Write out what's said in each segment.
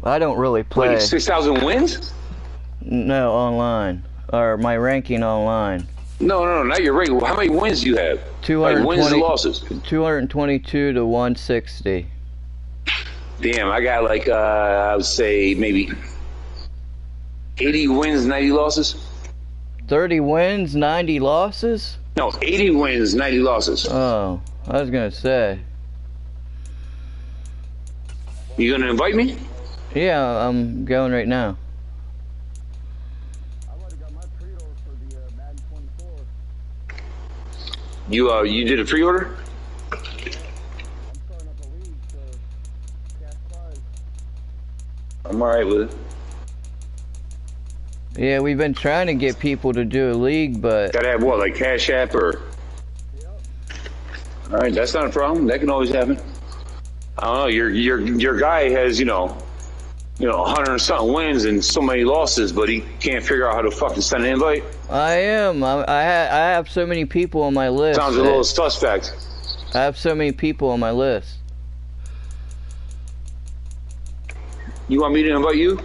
I don't really play. Wait, 6,000 wins? No, online. Or my ranking online. No, not your rank. How many wins do you have? Like wins and losses? 222 to 160. Damn, I got like, I would say maybe 80 wins, 90 losses. 30 wins, 90 losses? No, 80 wins, 90 losses. Oh, I was gonna say. You gonna invite me? Yeah, I'm going right now. You did a pre-order? I'm alright with it. Yeah, we've been trying to get people to do a league, but... Gotta have what, like Cash App or... Alright, that's not a problem. That can always happen. I don't know, your guy has, you know, 100 and something wins and so many losses, but he can't figure out how to fucking send an invite. I am. I have so many people on my list. Sounds a little suspect. I have so many people on my list. You want me to invite you?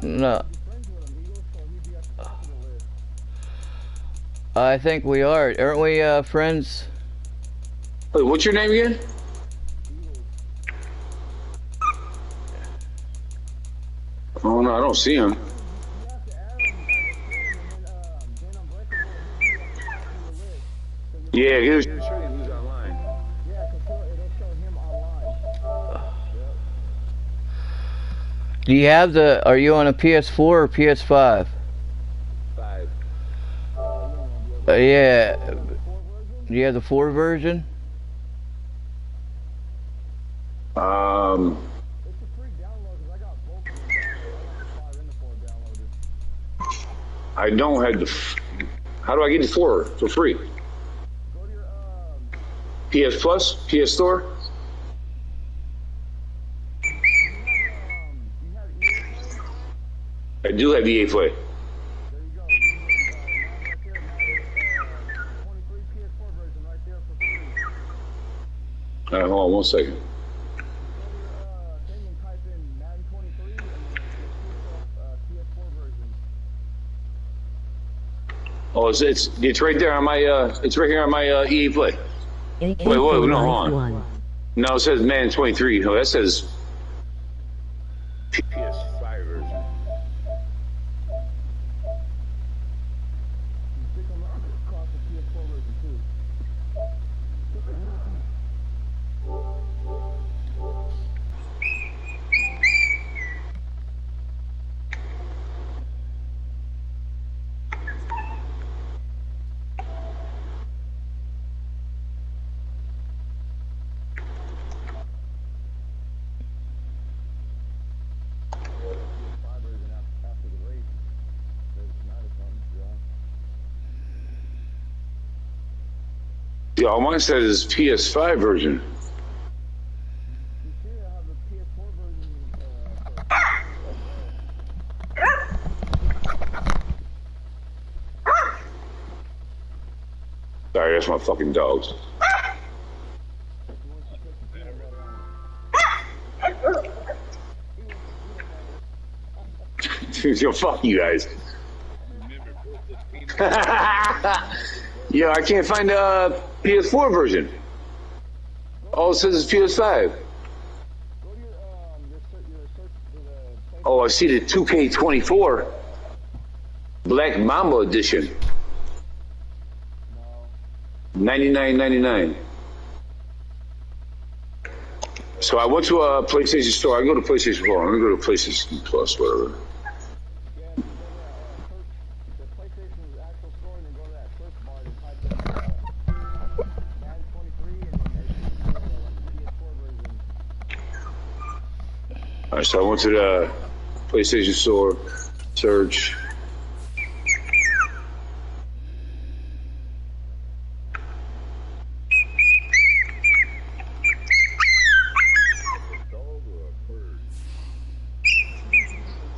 No. I think we are. Aren't we friends? Wait, what's your name again? Oh no, I don't see him. Yeah, here's. Do you have the? Are you on a PS4 or PS5? 5. Yeah. Do you have the 4 version? I don't have the. How do I get the 4 for free? PS Plus, PS Store. I do have EA Play. Alright, hold on one second. Oh, it's right there on my it's right here on my EA Play. Wait, no, hold on. No, it says Madden 23. No, that says PS5 version. Yeah, all mine says PS5 version. Sorry, that's my fucking dogs. Yo, fuck you guys. Yeah, I can't find the PS4 version. All it says is PS5. Oh, I see the 2K24 Black Mamba edition. $99.99. So I went to a PlayStation Store. I go to PlayStation 4. I'm gonna go to PlayStation Plus, whatever. Alright, so I went to the PlayStation Store, search.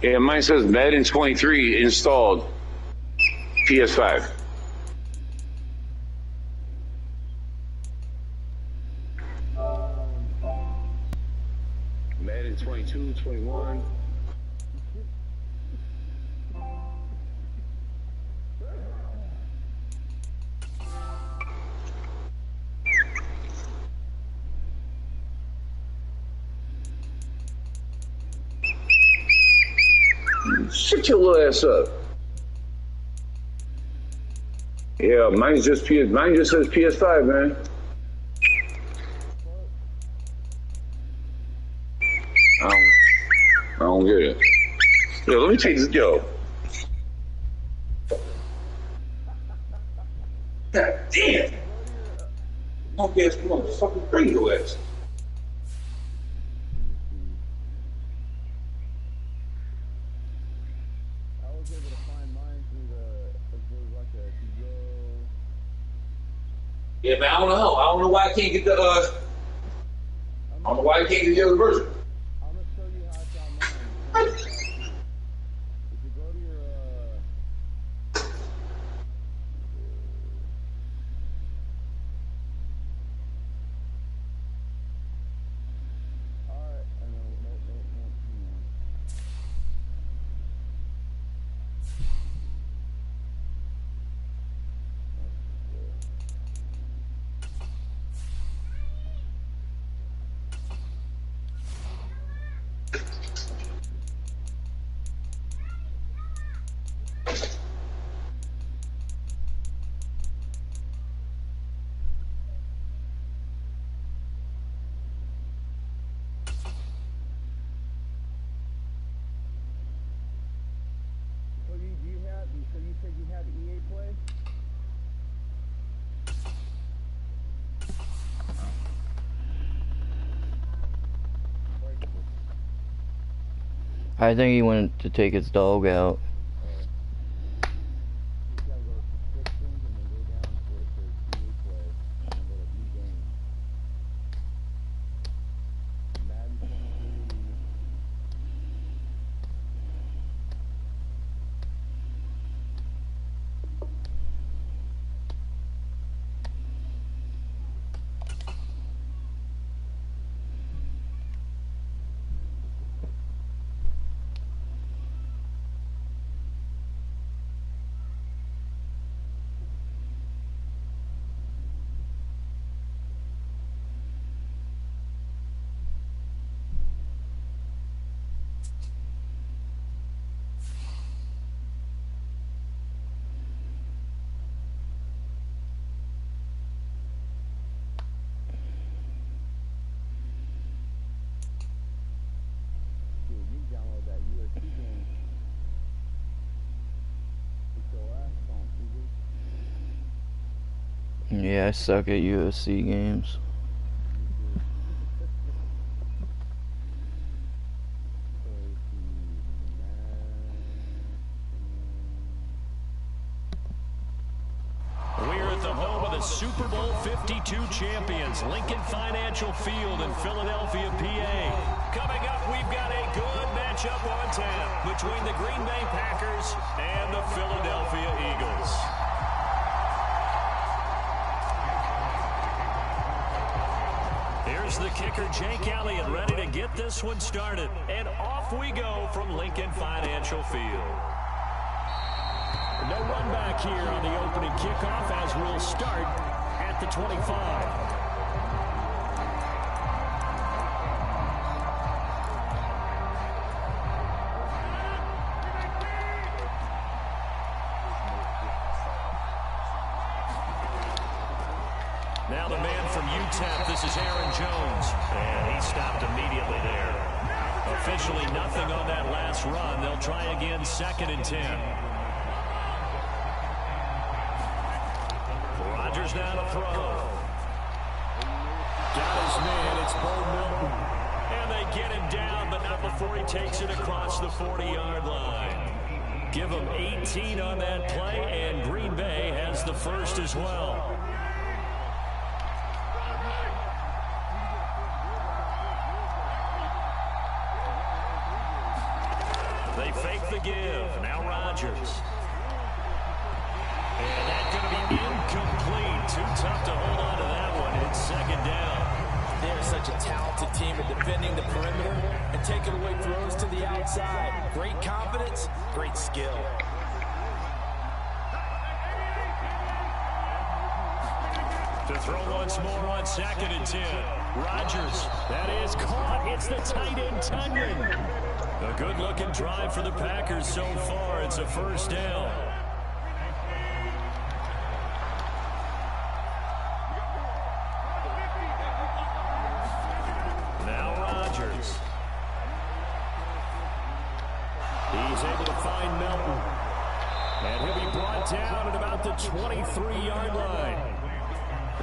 Yeah, mine says Madden 23 installed PS5. Madden 22, 21. Shut your little ass up. Yeah, mine just says PS5, man. I don't get it. Yo, let me take this. Yo. God damn. Punk ass motherfucker, bring your ass. Yeah, man, I don't know. I don't know why I can't get the, I don't know why I can't get the other version. I'm going to show you how it's on mine. If you go to your, alright, I know, no. So you said you have EA Play? I think he went to take his dog out. You gotta go to subscriptions and then go down to it says EA Play and then go to view game. Madden 23. Download that USC game. It's your last on Eagles. Yeah, I suck at UFC games. We're at the home of the Super Bowl 52 champions, Lincoln Financial Field in Philadelphia, PA. Coming up, we've got a good matchup on tap between the Green Bay Packers and the Philadelphia Eagles. Here's the kicker, Jake Elliott, ready to get this one started. And off we go from Lincoln Financial Field. No run back here on the opening kickoff as we'll start at the 25. Now the man from UTEP, this is Aaron Jones. And he stopped immediately there. Officially nothing on that last run. They'll try again, 2nd and 10. Rodgers now to throw. Got his man, it's Bo Milton. And they get him down, but not before he takes it across the 40-yard line. Give him 18 on that play, and Green Bay has the first as well. They fake the give. Now Rodgers. And that's going to be incomplete. Too tough to hold on to that one. It's 2nd down. They are such a talented team at defending the perimeter and taking away throws to the outside. Great confidence, great skill. To throw once more on 2nd and 10. Rodgers, that is caught. It's the tight end, Tunyon. A good-looking drive for the Packers so far. It's a first down. Now Rodgers. He's able to find Melton. And he'll be brought down at about the 23-yard line.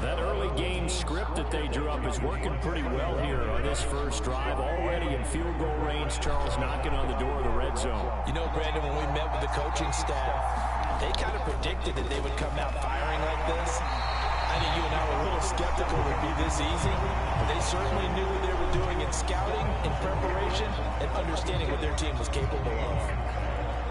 That early game script that they drew up is working pretty well here on this first drive. Already in field goal range, Charles knocking on the door of the red zone. You know, Brandon, when we met with the coaching staff, they kind of predicted that they would come out firing like this. I think you and I were a little skeptical it would be this easy, but they certainly knew what they were doing in scouting, in preparation, and understanding what their team was capable of.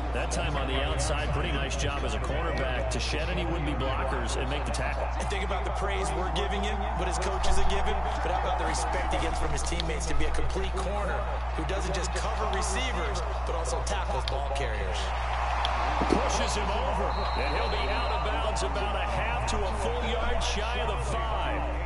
That time on the outside, pretty nice job as a cornerback to shed any would-be blockers and make the tackle. And think about the praise we're giving him, what his coaches are giving, but how about the respect he gets from his teammates to be a complete corner who doesn't just cover receivers, but also tackles ball carriers. Pushes him over, and he'll be out of bounds about a half to a full yard shy of the 5.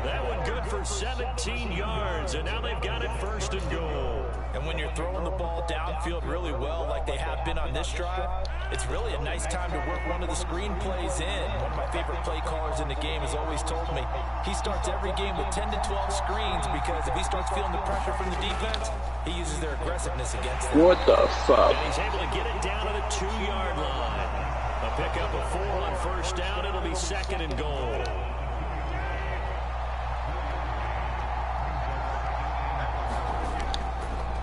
That one good for 17 yards, and now they've got it 1st and goal. And when you're throwing the ball downfield really well like they have been on this drive, it's really a nice time to work one of the screen plays in. One of my favorite play callers in the game has always told me he starts every game with 10 to 12 screens because if he starts feeling the pressure from the defense, he uses their aggressiveness against them. What the fuck? And he's able to get it down to the 2-yard line. A pickup of 4 on 1st down. It'll be 2nd and goal.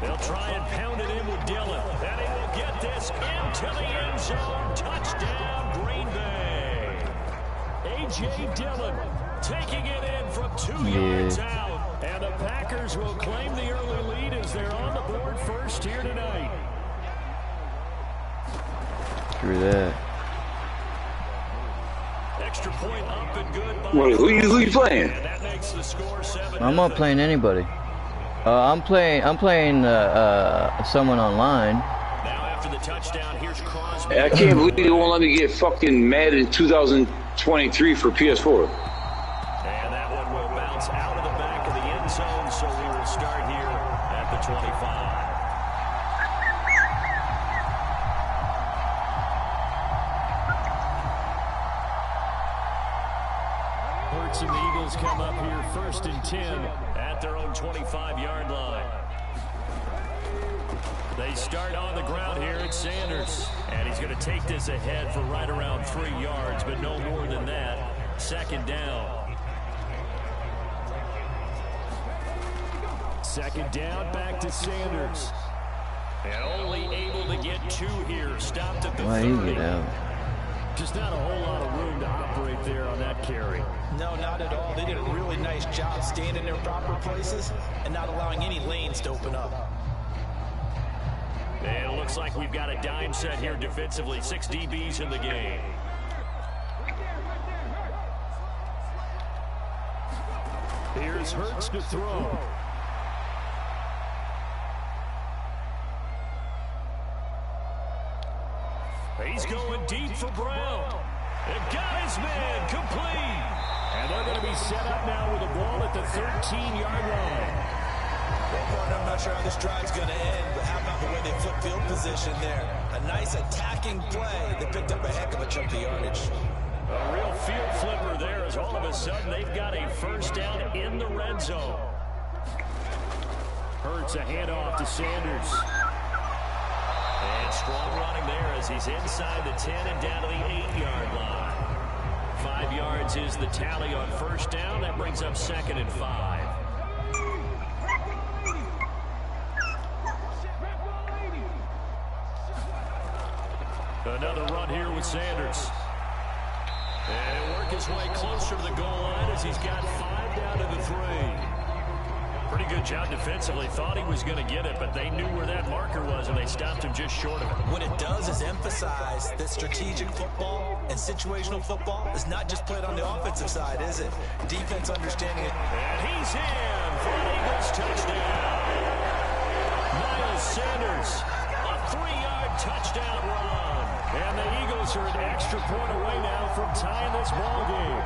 They'll try and pound it in with Dillon. And he will get this into the end zone. Touchdown, Green Bay. A.J. Dillon taking it in from 2 yards out. And the Packers will claim the early lead as they're on the board first here tonight. Screw that. Extra point up and good. Who you playing? And that makes the score 7-0. I'm not playing anybody. I'm playing someone online. Now after the touchdown, here's Crosby. I can't believe they won't let me get fucking mad in 2023 for PS4. And that one will bounce out of the back of the end zone, so we will start here at the 25. Hurts and the Eagles come up here 1st and 10 at their own 25-yard line. They start on the ground here at Sanders. And he's going to take this ahead for right around 3 yards, but no more than that. 2nd down. 2nd down, back to Sanders. And only able to get 2 here. Stopped at the 30. Why you get out? Just not a whole lot of room to operate there on that carry. No, not at all. They did a really nice job staying in their proper places and not allowing any lanes to open up. And it looks like we've got a dime set here defensively. 6 DBs in the game. Here's Hurts to throw. He's going deep for Brown. And got his man complete. And they're going to be set up now with the ball at the 13-yard line. Well, partner, I'm not sure how this drive's going to end, but how about the way they flip field position there? A nice attacking play. They picked up a heck of a chunk of yardage. A real field flipper there as all of a sudden they've got a 1st down in the red zone. Hurts a handoff to Sanders. And strong running there as he's inside the 10 and down to the 8-yard line. 5 yards is the tally on 1st down. That brings up 2nd and 5. Another run here with Sanders. And he'll work his way closer to the goal line as he's got 5 down to the 3. Pretty good job defensively. Thought he was going to get it, but they knew where that marker was, and they stopped him just short of it. What it does is emphasize that strategic football and situational football is not just played on the offensive side, is it? Defense understanding it. And he's in for an Eagles touchdown. Miles Sanders, a 3-yard touchdown run. And the Eagles are an extra point away now from tying this ball game.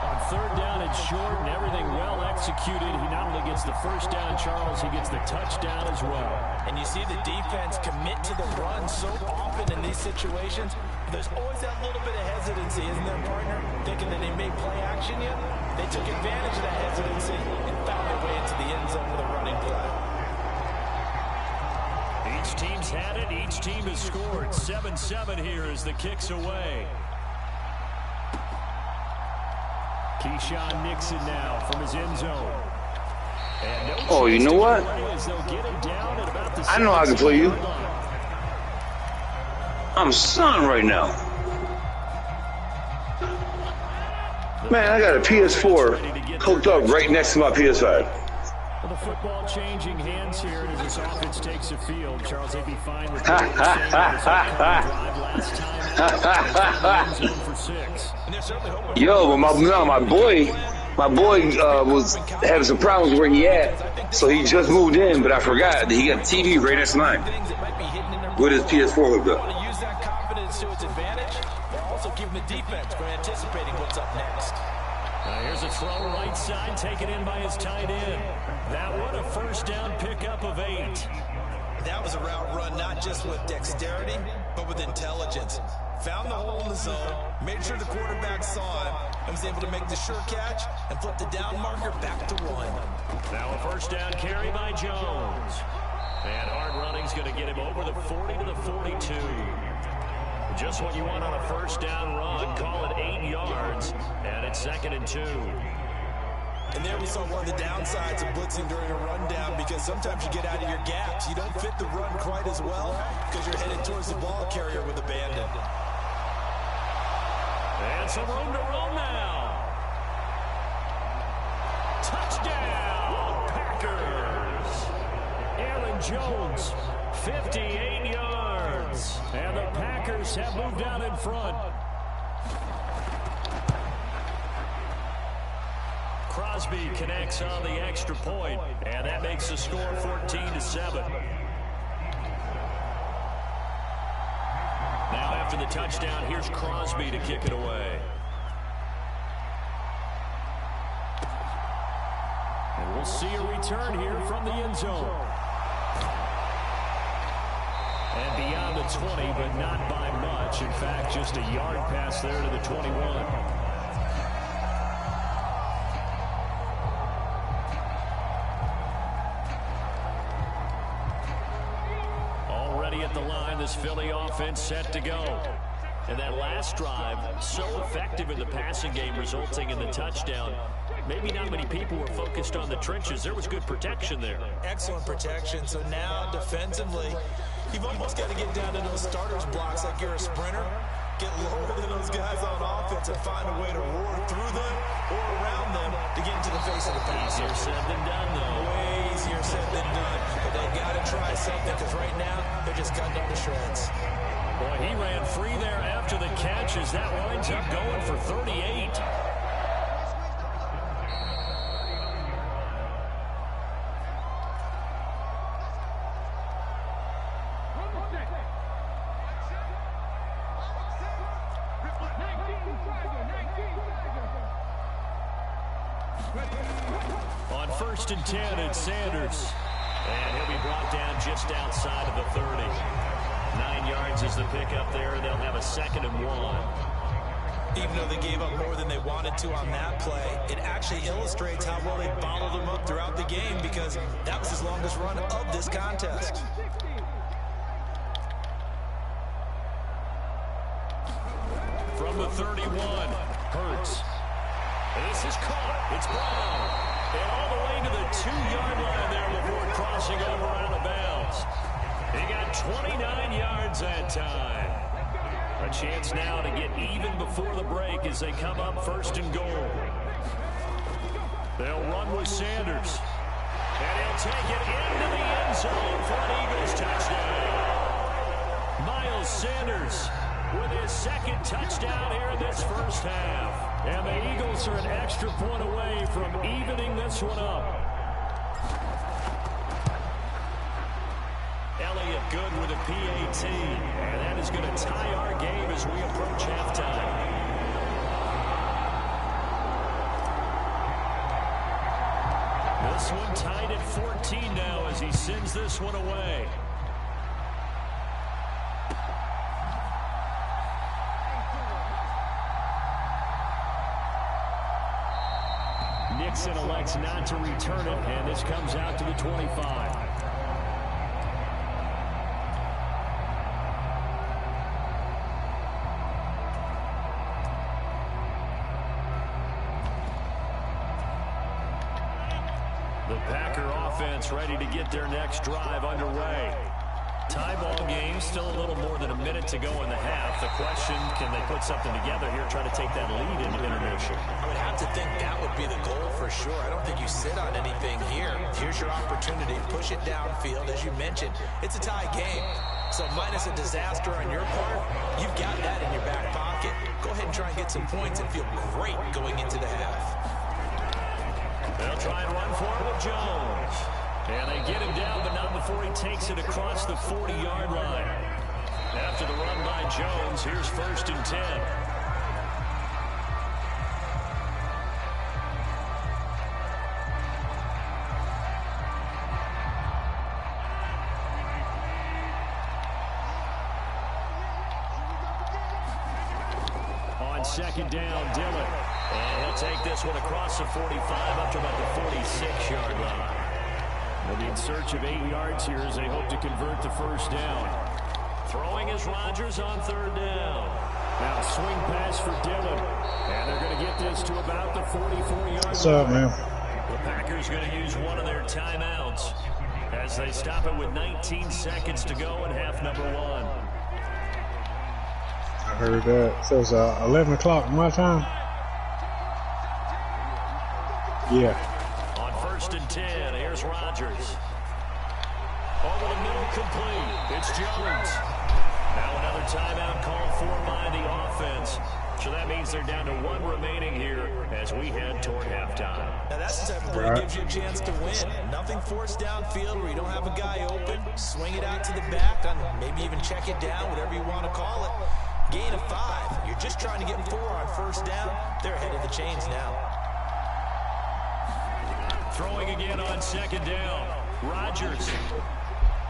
On third down and short and everything well executed, he not only gets the first down, Charles, he gets the touchdown as well. And you see the defense commit to the run so often in these situations. There's always that little bit of hesitancy, isn't there, partner? Thinking that they may play action yet. They took advantage of that hesitancy and found their way into the end zone with a running play. Each team's had it. Each team has scored. 7-7 here as the kick's away. Keyshawn Nixon now from his end zone. Oh, you know what? I know I can play you. I'm stunned right now. Man, I got a PS4 hooked up right next to my PS5. Well, the football changing hands here as this offense takes the field. Charles, they'd be fine with drive last time. For 6. Yo, but my boy was having some problems where he at, so he just moved in. But I forgot that he got a TV right next to mine with his PS4 hooked up. Use that confidence to its advantage, but also keeping the defense from anticipating what's up next. Here's a throw right side, taken in by his tight end. That one a first down pickup of 8. That was a route run not just with dexterity, but with intelligence. Found the hole in the zone, made sure the quarterback saw him, and was able to make the sure catch and flip the down marker back to 1. Now a first down carry by Jones. And hard running's going to get him over the 40 to the 42. Just what you want on a first down run. Call it 8 yards, and it's 2nd and 2. And there we saw one of the downsides of blitzing during a rundown, because sometimes you get out of your gaps. You don't fit the run quite as well because you're headed towards the ball carrier with abandon. And some room to roam now. Touchdown, Packers. Aaron Jones, 58 yards. And the Packers have moved out in front. Crosby connects on the extra point, and that makes the score 14-7. Now after the touchdown, here's Crosby to kick it away. And we'll see a return here from the end zone. And beyond the 20, but not by much. In fact, just a yard pass there to the 21. At the line, this Philly offense set to go. And that last drive, so effective in the passing game, resulting in the touchdown. Maybe not many people were focused on the trenches. There was good protection there. Excellent protection. So now defensively, you've almost got to get down to those starters blocks like you're a sprinter. Get lower than those guys on offense and find a way to roar through them or around them to get into the face of the pass. Easier said than done, though. Way easier said than done. But they got to try something, because right now they're just cutting them to shreds. Boy, he ran free there after the catch as that winds up going for 38. On 1st and 10, it's Sanders. And he'll be brought down just outside of the 30. 9 yards is the pickup there. They'll have a 2nd and 1. Even though they gave up more than they wanted to on that play, it actually illustrates how well they bottled them up throughout the game, because that was his longest run of this contest. From the 31, Hurts. This is caught. It's Brown. And all the way to the 2-yard line there before crossing over out of bounds. He got 29 yards that time. A chance now to get even before the break as they come up 1st and goal. They'll run with Sanders. And he'll take it into the end zone for an Eagles touchdown. Miles Sanders with his second touchdown here in this first half. And the Eagles are an extra point away from evening this one up. Elliott good with a PAT. And that is going to tie our game as we approach halftime. This one tied at 14 now as he sends this one away. Nixon elects not to return it, and this comes out to the 25. The Packer offense ready to get their next drive underway. Tie ball game, still a little more than a minute to go in the half. The question, can they put something together here, try to take that lead into intermission? I would have to think that would be the goal for sure. I don't think you sit on anything here. Here's your opportunity. Push it downfield. As you mentioned, it's a tie game. So minus a disaster on your part, you've got that in your back pocket. Go ahead and try and get some points and feel great going into the half. They'll try and run for it with Jones. And they get him down, but not before he takes it across the 40-yard line. After the run by Jones, here's 1st and 10. On 2nd down, Dillon. And he'll take this one across the 45 up to about the 46-yard line. They'll be in search of 8 yards here as they hope to convert the first down. Throwing is Rodgers on 3rd down. Now swing pass for Dillon. And they're going to get this to about the 44-yard line. What's up, man? The Packers going to use one of their timeouts as they stop it with 19 seconds to go in half number 1. I heard that. So it's 11 o'clock my time? Yeah. On 1st and 10, here's Rodgers. Over the middle, complete. It's Jones. Now another timeout called for by the offense. So that means they're down to 1 remaining here as we head toward halftime. Now that's the type of play that gives you a chance to win. Nothing forced downfield where you don't have a guy open. Swing it out to the back, maybe even check it down, whatever you want to call it. Gain of 5. You're just trying to get 4 on 1st down. They're ahead of the chains now. Throwing again on 2nd down. Rodgers.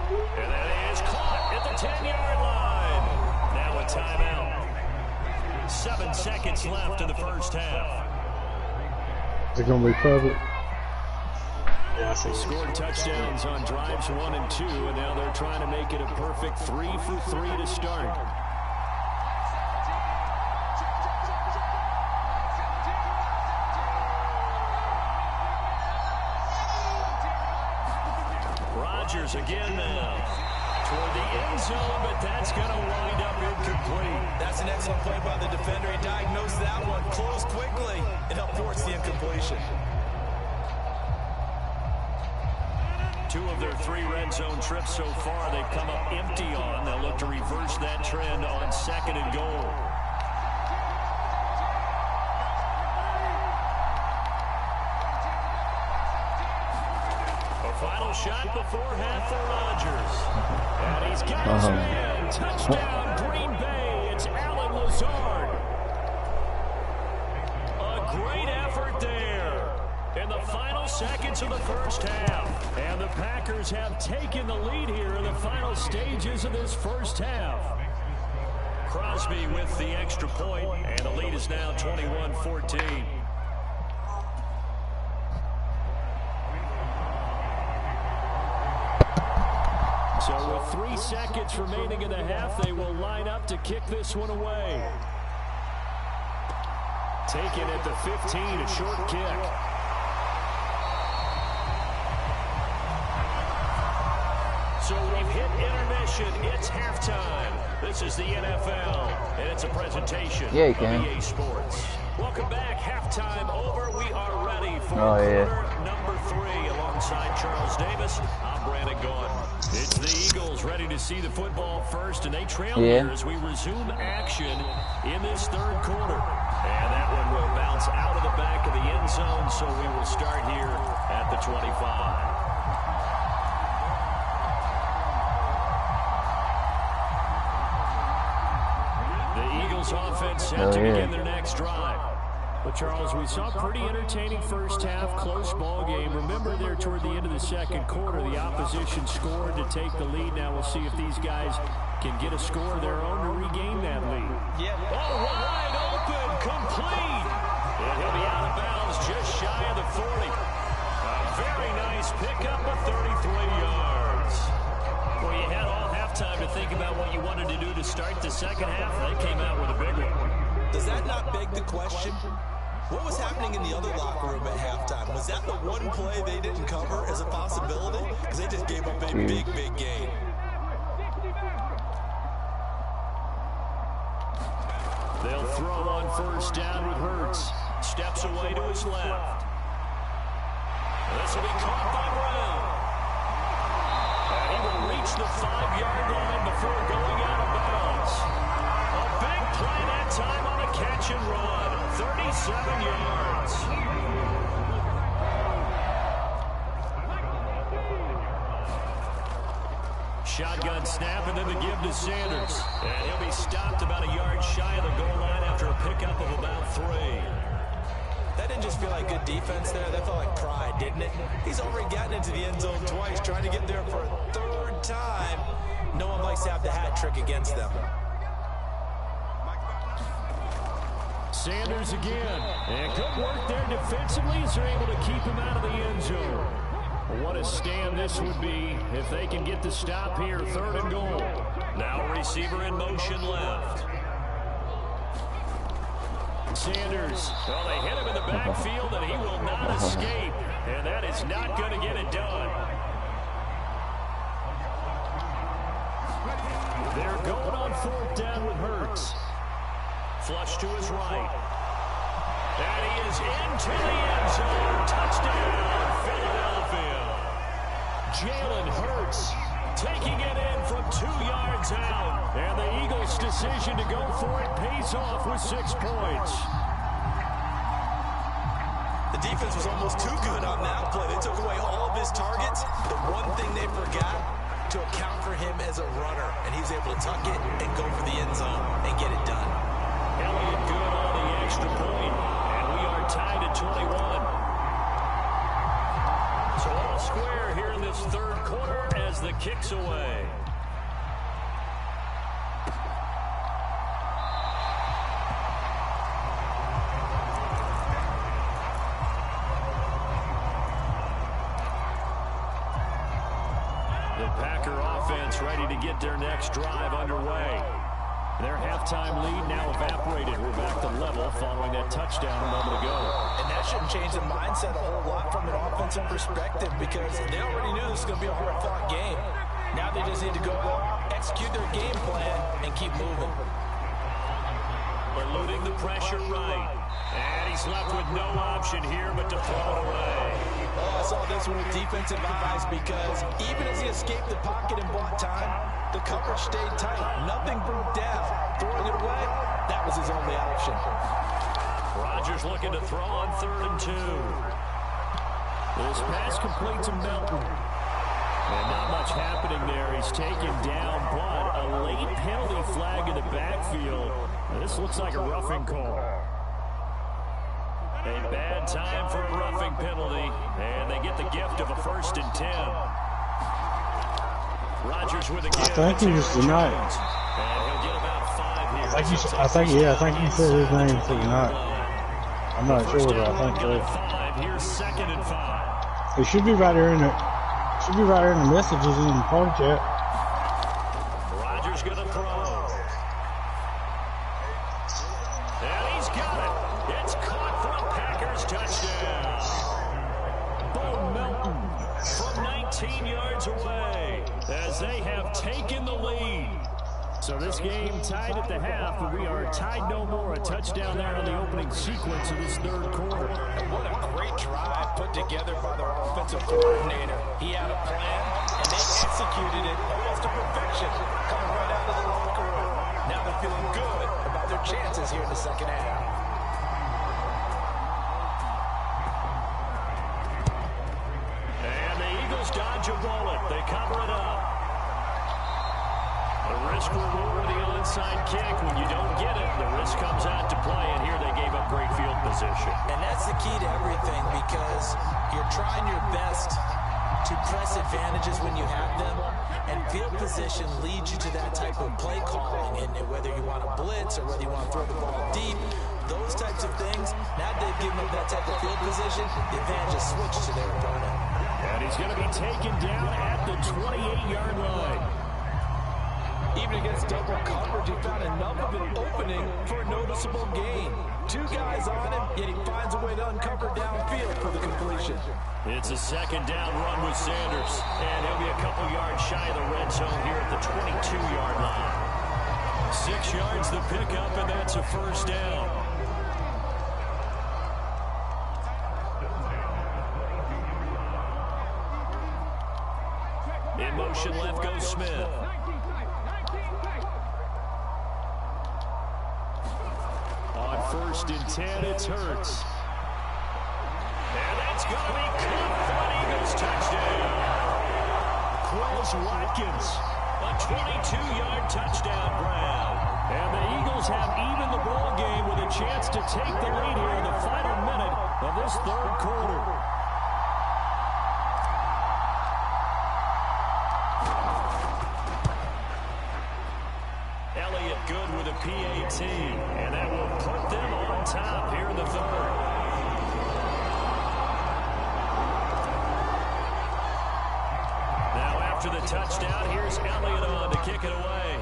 And that is caught at the 10-yard line. Now a timeout. 7 seconds left in the first half. Is it going to be public? Yeah, I see. Scored touchdowns on drives 1 and 2, and now they're trying to make it a perfect 3 for 3 to start. Rodgers again now toward the end zone, but that's going to wind up incomplete. That's an excellent play by the defender. He diagnosed that one, closed quickly, and helped force the incompletion. 2 of their 3 red zone trips so far, they've come up empty on. They'll look to reverse that trend on 2nd and goal. Final shot before half for Rodgers. And he's got his man. Touchdown, Green Bay. It's Allen Lazard. A great effort there in the final seconds of the first half. And the Packers have taken the lead here in the final stages of this first half. Crosby with the extra point, and the lead is now 21-14. So with 3 seconds remaining in the half, they will line up to kick this one away. Taken at the 15, a short kick. So we've hit intermission. It's halftime. This is the NFL, and it's a presentation of EA Sports. Welcome back. Halftime over. We are ready for quarter number 33 alongside Charles Davis. I'm Brandon Gaughan. It's the Eagles ready to see the football first, and they trail here as we resume action in this third quarter. And that one will bounce out of the back of the end zone, so we will start here at the 25. Offense set to begin their next drive. But Charles, we saw a pretty entertaining first half, close ball game. Remember there toward the end of the second quarter, the opposition scored to take the lead. Now we'll see if these guys can get a score of their own to regain that lead. Yeah. Oh, wide open, complete. And he'll be out of bounds just shy of the 40. A very nice pickup of 33 yards. Well, you had all halftime to think about what you wanted to do to start the second half. They came out with a big one. Does that not beg the question? What was happening in the other locker room at halftime? Was that the one play they didn't cover as a possibility? Because they just gave up a big, big gain. They'll throw on first down with Hurts. Steps away to his left. This will be caught by Brown. And he will reach the 5-yard line before going out of bounds. A big play that time on a catch and run. 37 yards. Shotgun snap and then the give to Sanders. And he'll be stopped about a yard shy of the goal line after a pickup of about 3. That didn't just feel like good defense there. That felt like pride, didn't it? He's already gotten into the end zone twice, trying to get there for a third time. No one likes to have the hat trick against them. Sanders again. And good work there defensively as they're able to keep him out of the end zone. What a stand this would be if they can get the stop here, 3rd and goal. Now a receiver in motion left. Sanders, well, they hit him in the backfield, and he will not escape. And that is not going to get it done. They're going on 4th down with Hurts. Flush to his right. And he is into the end zone. Touchdown, Philadelphia. Jalen Hurts taking it in from 2 yards out. And the Eagles' decision to go for it pays off with 6 points. The defense was almost too good on that play. They took away all of his targets. The one thing they forgot, to account for him as a runner. And he was able to tuck it and go for the end zone and get it done. Elliott good on the extra point. And we are tied at 21. So all square here in this 3rd quarter as the kick's away. The Packer offense ready to get their next drive underway. Their halftime lead now evaporated. We're back to level following that touchdown a moment ago. And that shouldn't change the mindset a whole lot from an offensive perspective because they already knew this was going to be a hard-fought game. Now they just need to go out, execute their game plan, and keep moving. Eluding the pressure right. And he's left with no option here but to throw it away. Oh, I saw this one with defensive eyes because even as he escaped the pocket and bought time, the coverage stayed tight. Nothing broke down. Throwing it away, that was his only option. Rodgers looking to throw on 3rd and 2. This pass complete to Melton. And not much happening there. He's taken down, but a late penalty flag in the backfield. This looks like a roughing call. A bad time for a roughing penalty, and they get the gift of a 1st and 10. Rodgers with a gift. I think he was denied. And he'll get about 5 here. I think he said his name for tonight. I'm not sure, but I think so. 5. Here's 2nd and 5. It should be right there in the messages in the party chat. Rodgers gonna throw. And he's got it. It's caught for a Packers touchdown. Bo Melton from 19 yards away as they have taken the lead. So this game tied at the half, but we are tied no more. A touchdown there on the opening sequence of this third quarter. And what a great drive put together by their offensive coordinator. He had a plan, and they executed it almost to perfection, coming right out of the locker room. Now they're feeling good about their chances here in the second half. And the Eagles dodge a bullet. They cover it up. The risk reward of the onside kick. When you don't get it, the risk comes out to play, and here they gave up great field position. And that's the key to everything, because you're trying your best to press advantages when you have them, and field position leads you to that type of play calling. And whether you want to blitz or whether you want to throw the ball deep, those types of things, now they've given up that type of field position, the advantage is switched to their opponent. And he's going to be taken down at the 28-yard line. Even against double coverage, he found enough of an opening for a noticeable gain. Two guys on him, yet he finds a way to uncover downfield for the completion. It's a second down run with Sanders, and he'll be a couple yards shy of the red zone here at the 22-yard line. 6 yards the pickup, and that's a first down. In motion left goes Smith. On 1st and 10, it's Hurts. And that's going to be caught for an Eagles touchdown. Quez Watkins, a 22-yard touchdown grab. And the Eagles have even the ball game with a chance to take the lead here in the final minute of this third quarter. Good with a PAT, and that will put them on top here in the third. Now after the touchdown, here's Elliott on to kick it away.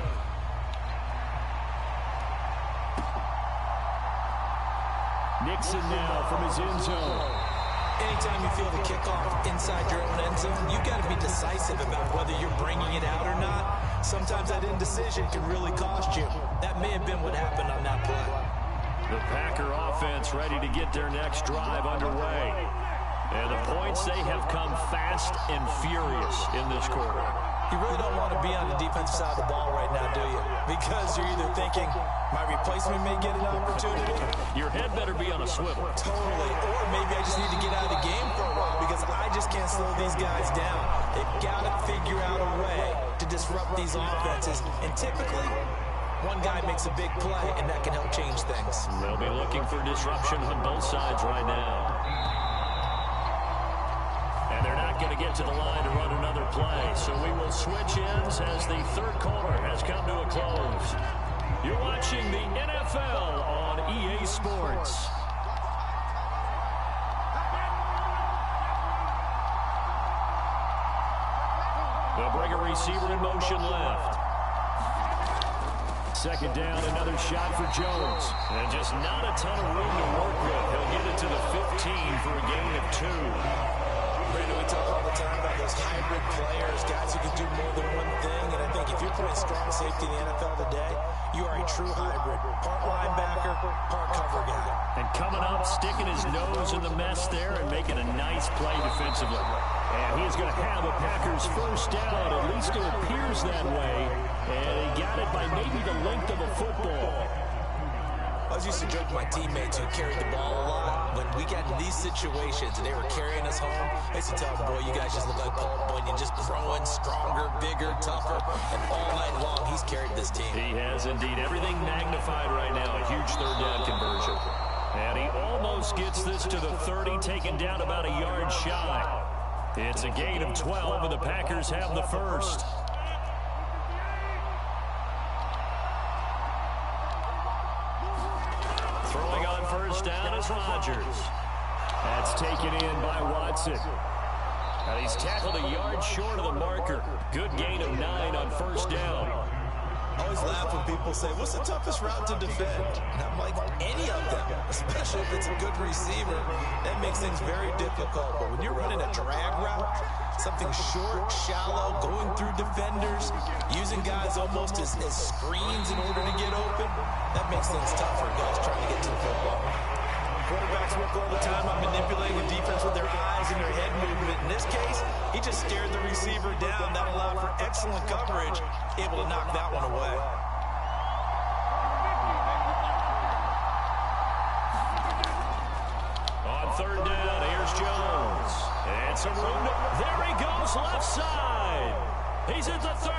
Nixon now from his end zone. Anytime you feel the kickoff inside your own end zone, you've got to be decisive about whether you're bringing it out or not. Sometimes that indecision can really cost you. That may have been what happened on that play. The Packer offense ready to get their next drive underway. And the points, they have come fast and furious in this quarter. You really don't want to be on the defensive side of the ball right now, do you? Because you're either thinking, my replacement may get an opportunity. Your head better be on a swivel. Totally. Or maybe I just need to get out of the game for a while because I just can't slow these guys down. They've got to figure out a way to disrupt these offenses. And typically, one guy makes a big play, and that can help change things. They'll be looking for disruption on both sides right now. And they're not going to get to the line to run another play. So we will switch ends as the third quarter has come to a close. You're watching the NFL on EA Sports. They'll bring a receiver in motion left. Second down, another shot for Jones. And just not a ton of room to work with. He'll get it to the 15 for a gain of 2. Brandon, we talk all the time about those hybrid players, guys who can do more than one thing. And I think if you're playing strong safety in the NFL today, you are a true hybrid. Part linebacker, part cover guy. And coming up, sticking his nose in the mess there and making a nice play defensively. And he's going to have a Packers first down. At least it appears that way. And he got it by maybe the length of a football. I was used to joke with my teammates who carried the ball a lot. When we got in these situations and they were carrying us home, I used to tell them, boy, you guys just look like Paul Bunyan, just growing stronger, bigger, tougher. And all night long, he's carried this team. He has indeed. Everything magnified right now. A huge third down conversion. And he almost gets this to the 30, taken down about a yard shy. It's a gain of 12, and the Packers have the first. Throwing on first down is Rodgers. That's taken in by Watson. And he's tackled a yard short of the marker. Good gain of 9 on first down. I always laugh when people say, what's the toughest route to defend? And I'm like, any of them, especially if it's a good receiver. That makes things very difficult. But when you're running a drag route, something short, shallow, going through defenders, using using guys almost as screens in order to get open, that makes things tough for guys trying to get to the football. Quarterbacks work all the time on manipulating the defense with their eyes and their head movement. In this case, he just stared the receiver down. That allowed for excellent coverage, able to knock that one away. On third down, here's Jones. And some room. There he goes, left side. He's at the 30.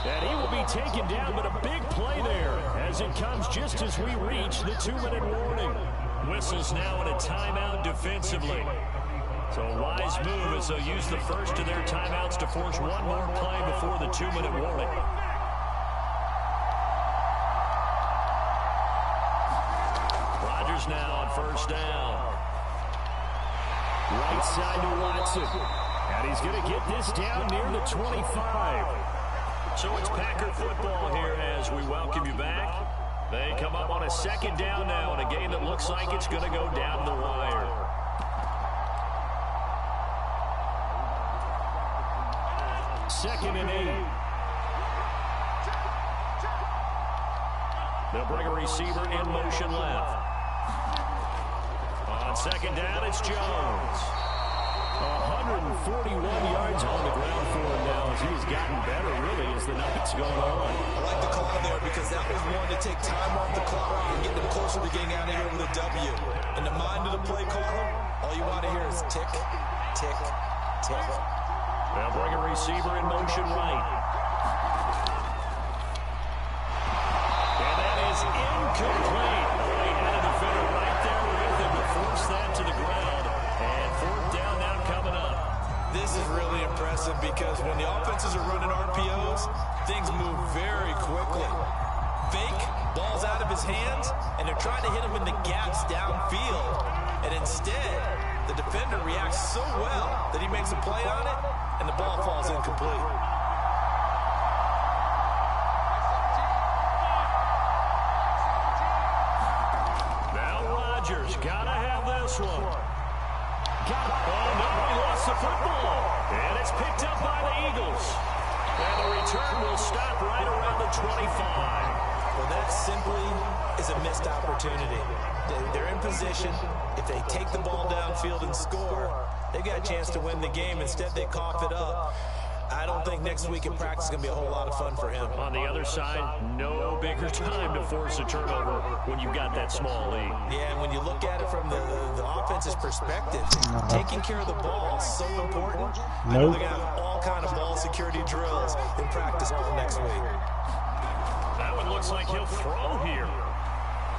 And he will be taken down, but a big play there as it comes just as we reach the 2-minute warning. Whistles now in a timeout defensively. So a wise move as they'll use the first of their timeouts to force one more play before the 2-minute warning. Rodgers now on first down. Right side to Watson. And he's going to get this down near the 25. So it's Packer football here as we welcome you back. They come up on a second down now in a game that looks like it's going to go down the wire. Second and 8. They'll bring a receiver in motion left. On second down, it's Jones. 141 yards on the ground for him now as he's gotten better, really, as the night's going on. I like the call there because that was one to take time off the clock and get them closer to getting out of here with a W. In the mind of the play caller, all you want to hear is tick, tick, tick. They'll bring a receiver in motion right. And that is incomplete. They had a defender right there with him to force that to the ground. And fourth down now coming up. This is really impressive because when the offenses are running RPOs, things move very quickly. Fake, ball's out of his hands, and they're trying to hit him in the gaps downfield. And instead, the defender reacts so well that he makes a play on it, and the ball falls incomplete. Now Rodgers, gotta have this one. Oh, no, he lost the football. And it's picked up by the Eagles. And the return will stop right around the 25. Well, that simply is a missed opportunity. They're in position. If they take the ball downfield and score, they've got a chance to win the game. Instead, they cough it up. I don't think next week in practice is going to be a whole lot of fun for him. On the other side, no bigger time to force a turnover when you've got that small lead. Yeah, and when you look at it from the offense's perspective, taking care of the ball is so important. I know they're going to have all kind of ball security drills in practice next week. That one looks like he'll throw here.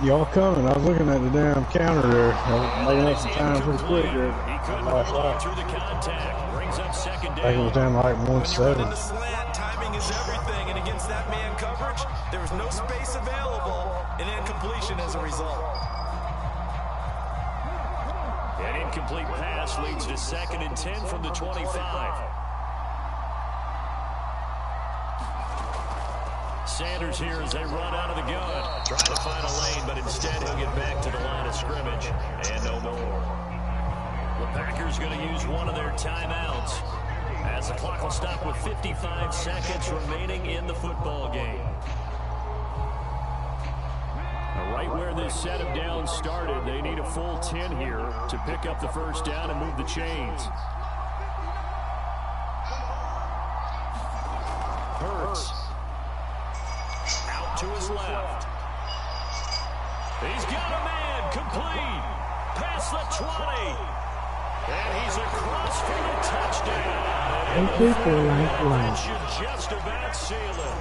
Y'all coming. I was looking at the damn counter there. I was making up some time pretty quick there. He couldn't hold on through the contact. Brings up second down. I think it was down like 170. The slant, timing is everything, and against that man coverage, there was no space available, and incompletion as a result. An incomplete pass leads to 2nd and 10 from the 25. Sanders here as they run out of the gun. Trying to find a lane, but instead he'll get back to the line of scrimmage. And no more. The Packers going to use one of their timeouts as the clock will stop with 55 seconds remaining in the football game. Now, right where this set of downs started, they need a full 10 here to pick up the first down and move the chains. Hurts. Out to his left. He's got a man complete. Past the 20. And he's across for the touchdown. And the should just about seal it.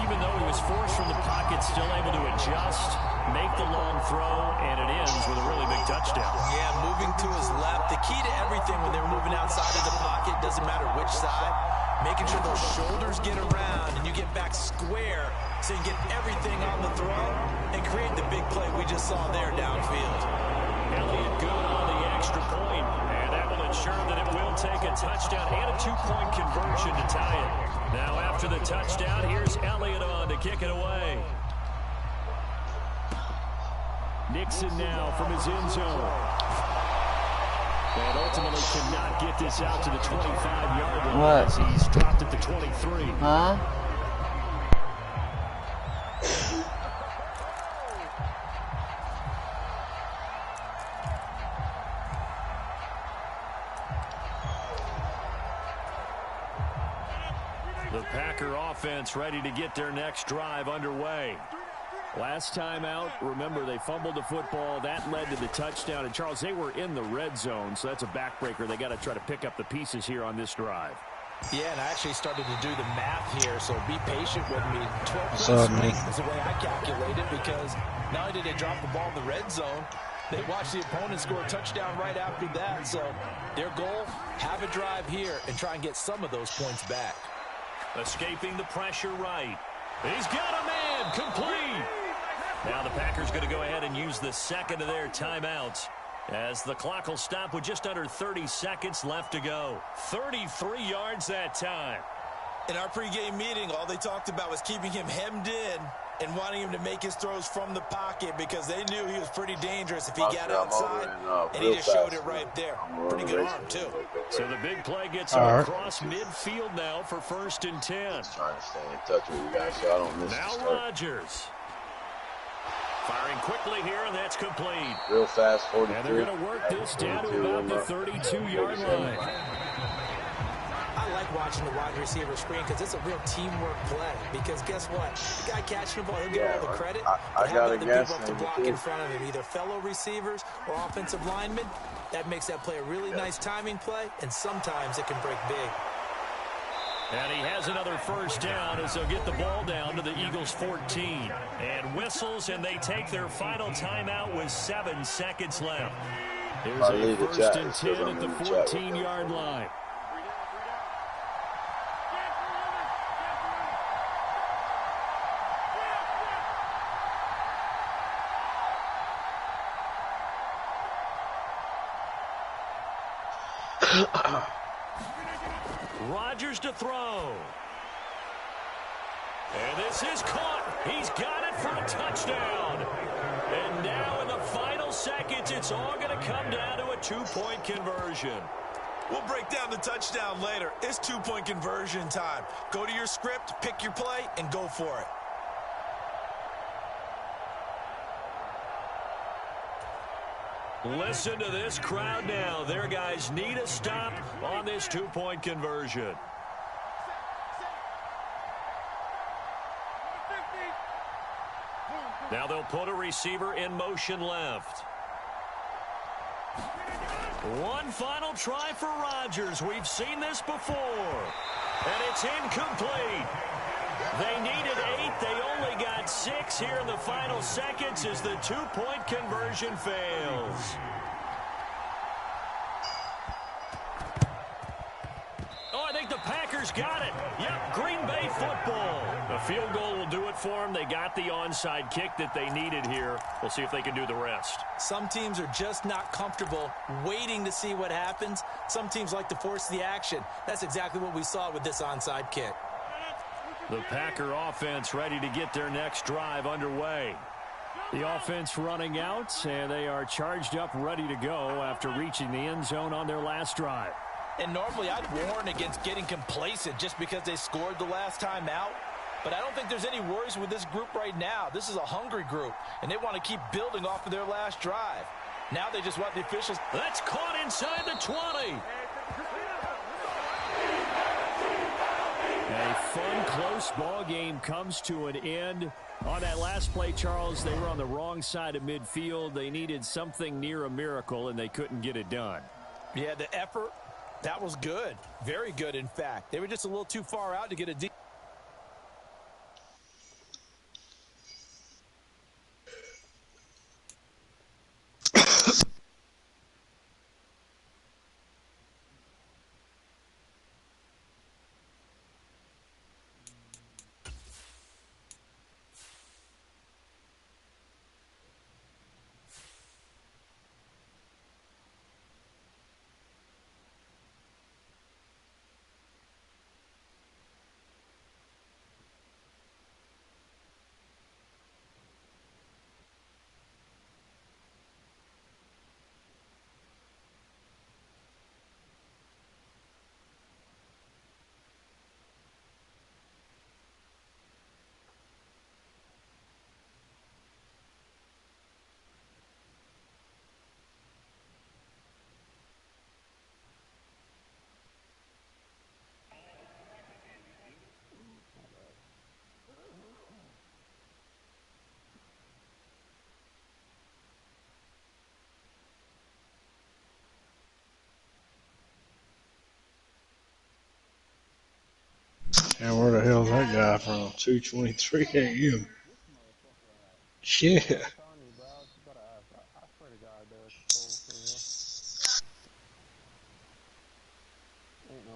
Even though he was forced from the pocket, still able to adjust, make the long throw, and it ends with a really big touchdown. Yeah, moving to his left. The key to everything when they're moving outside of the pocket, doesn't matter which side, making sure those shoulders get around and you get back square so you get everything on the throw and create the big play we just saw there downfield. Elliott good on the extra point, and that will ensure that it will take a touchdown and a 2-point conversion to tie it. Now after the touchdown, here's Elliott on to kick it away. Nixon now from his end zone. And ultimately cannot get this out to the 25-yard line. What? As he's dropped at the 23. Huh? The Packer offense ready to get their next drive underway. Last time out, remember, they fumbled the football. That led to the touchdown. And, Charles, they were in the red zone, so that's a backbreaker. They got to try to pick up the pieces here on this drive. Yeah, and I actually started to do the math here, so be patient with me. 12 What's up, man? is the way I calculated, because not only did they drop the ball in the red zone, they watched the opponent score a touchdown right after that. So their goal, have a drive here and try and get some of those points back. Escaping the pressure right. He's got a man complete. Now the Packers going to go ahead and use the second of their timeouts, as the clock will stop with just under 30 seconds left to go. 33 yards that time. In our pregame meeting, all they talked about was keeping him hemmed in and wanting him to make his throws from the pocket, because they knew he was pretty dangerous if he got outside, and he just showed it right there. Pretty good arm, too. So the big play gets him across midfield now for 1st and 10. Just trying to stay in touch with you guys so I don't miss Now the start. Rodgers. Firing quickly here, and that's complete. Real fast, 43. And they're going to work this down to about the 32-yard line. I like watching the wide receiver screen because it's a real teamwork play. Because guess what? The guy catching the ball, he'll get all the credit. I got the to guess. people up to block in front of him, either fellow receivers or offensive linemen. That makes that play a really nice timing play, and sometimes it can break big. And he has another first down as they'll get the ball down to the Eagles 14. And whistles, and they take their final timeout with 7 seconds left. Here's a 1st and 10 at the 14-yard line. Rodgers to throw. And this is caught. He's got it for a touchdown. And now in the final seconds, it's all going to come down to a 2-point conversion. We'll break down the touchdown later. It's 2-point conversion time. Go to your script, pick your play, and go for it. Listen to this crowd now. Their guys need a stop on this 2-point conversion. Now they'll put a receiver in motion left. One final try for Rodgers. We've seen this before. And it's incomplete. They needed 8. They only got 6 here in the final seconds as the 2-point conversion fails. Oh, I think the Packers got it. Yep, Green Bay football. A field goal will do it for them. They got the onside kick that they needed here. We'll see if they can do the rest. Some teams are just not comfortable waiting to see what happens. Some teams like to force the action. That's exactly what we saw with this onside kick. The Packer offense ready to get their next drive underway. The offense running out, and they are charged up, ready to go after reaching the end zone on their last drive. And normally I'd warn against getting complacent just because they scored the last time out. But I don't think there's any worries with this group right now. This is a hungry group, and they want to keep building off of their last drive. Now they just want the officials. That's caught inside the 20. A fun, close ball game comes to an end. On that last play, Charles, they were on the wrong side of midfield. They needed something near a miracle, and they couldn't get it done. Yeah, the effort, that was good. Very good, in fact. They were just a little too far out to get a deep. And where the hell's that guy from? 2:23 a.m. Yeah. I'm telling you, bro. You gotta ask. I swear to God, Derek is full for real. Ain't no.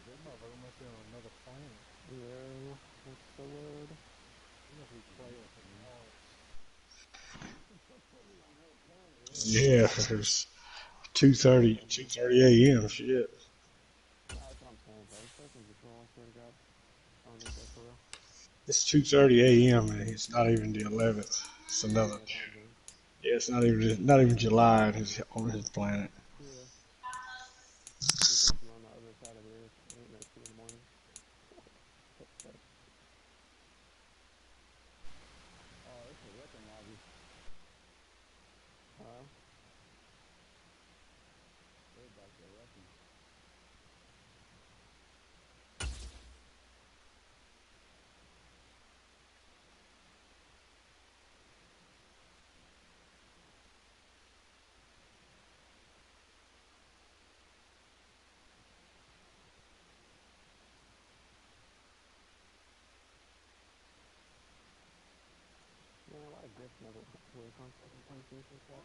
This motherfucker must be on another planet. Yeah. What's the word? He must be playing some Mars. Yeah, it's 2:30 a.m. Shit. That's what I'm saying, bro. This person's a troll. I swear to God. On this for real. It's 2:30 a.m. and it's not even the 11th. It's another. Yeah, time zone. Yeah, it's not even July on his planet. Yeah. He's actually on the other side of the earth. It ain't no 2 in the morning. What the fuck? Oh, it's a wrecking lobby. They're back there wrecking. Man, why Griff never work on fucking PlayStation stuff?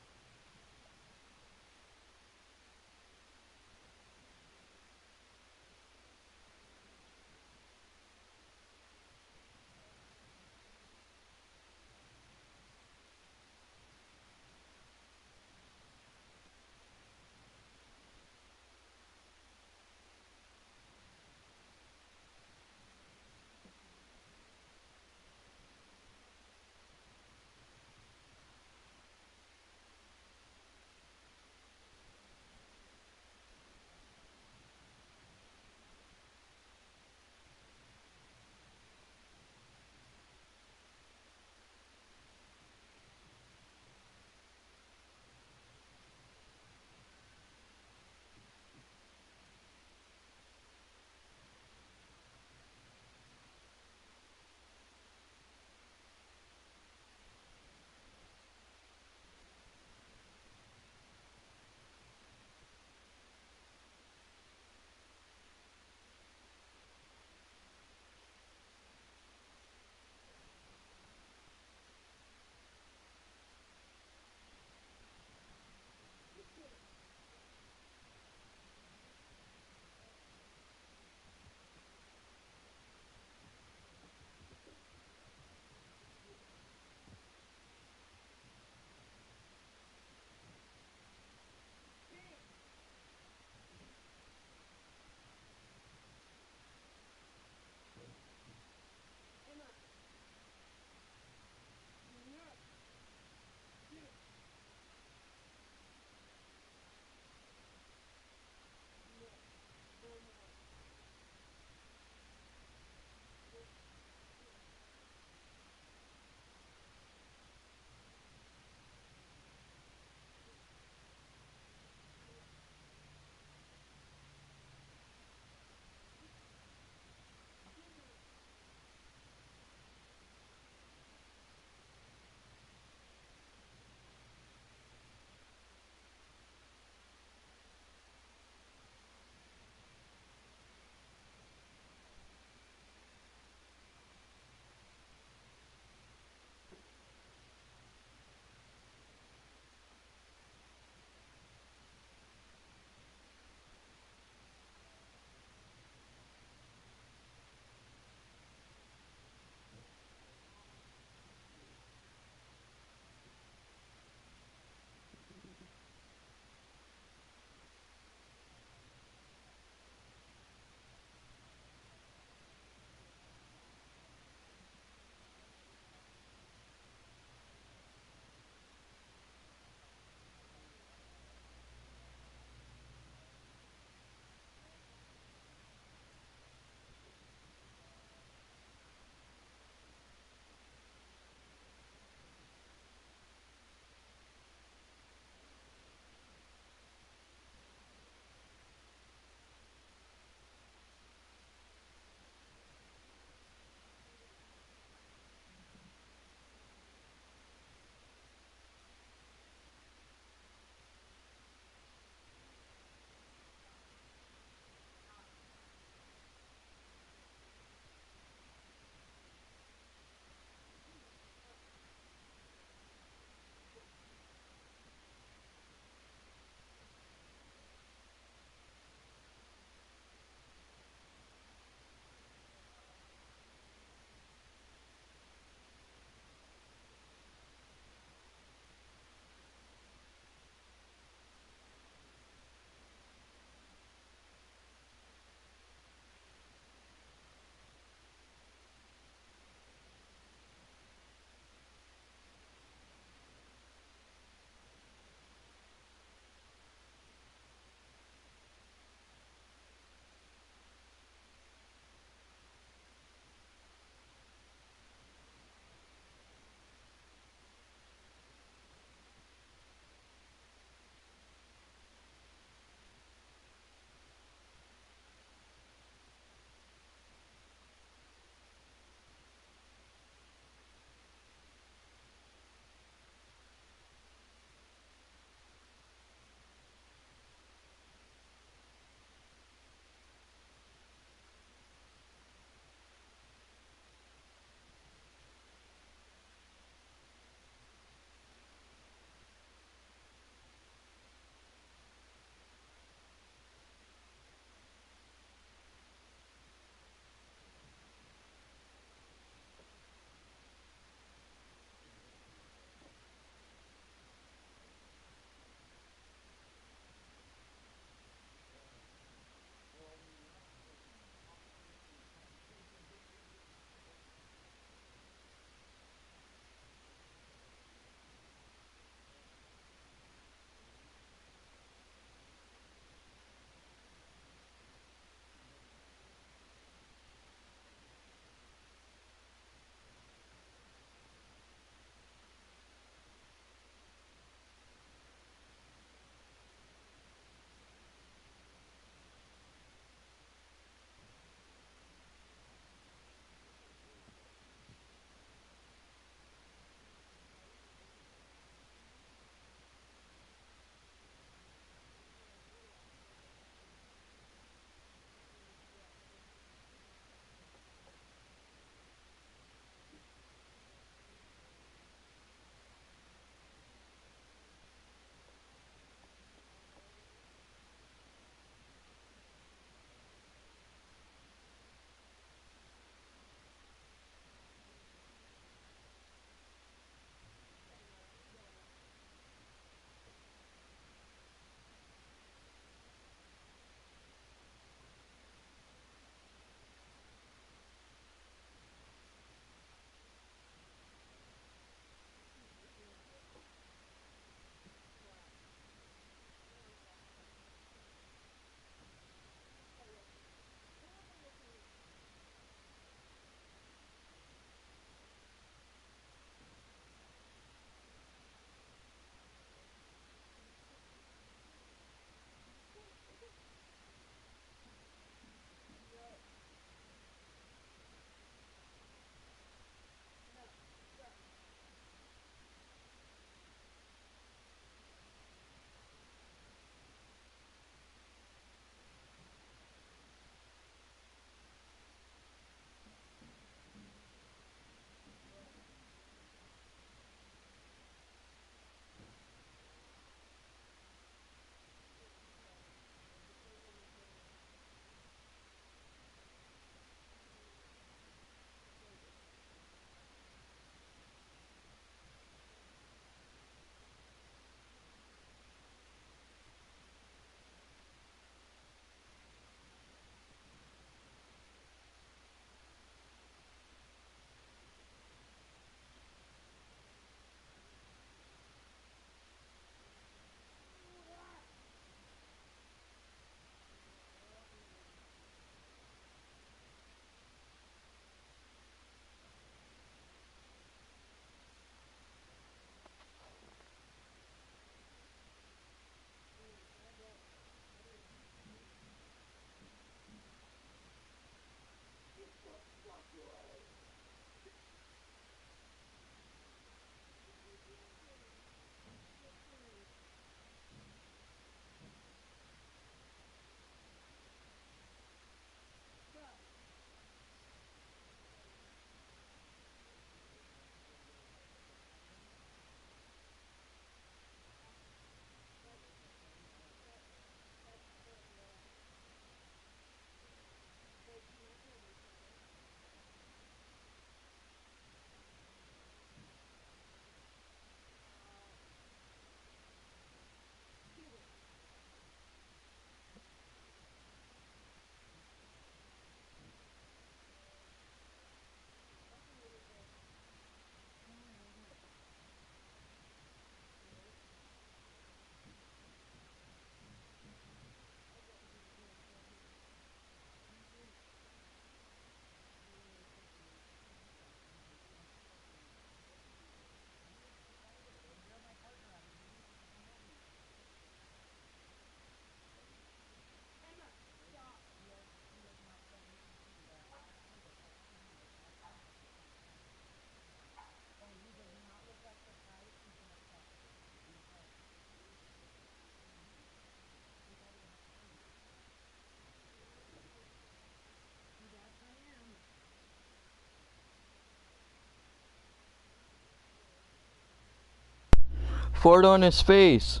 Fart on his face.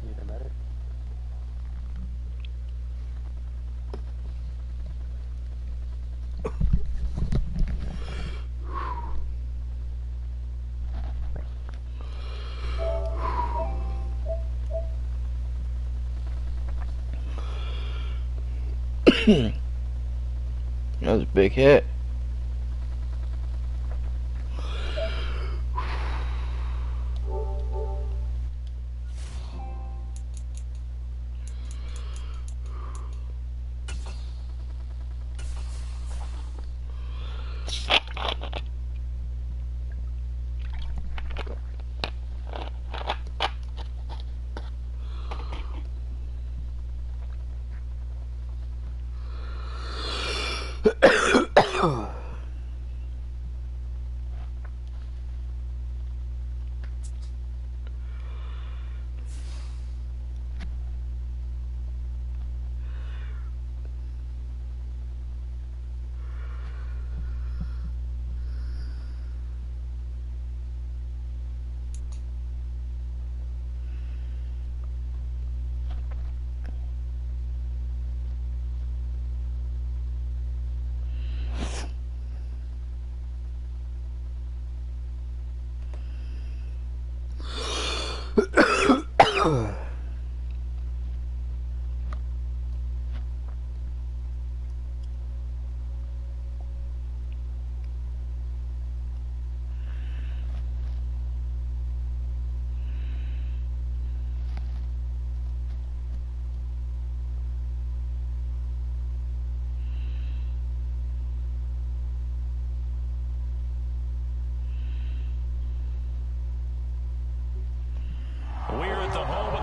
Need a medic? That was a big hit.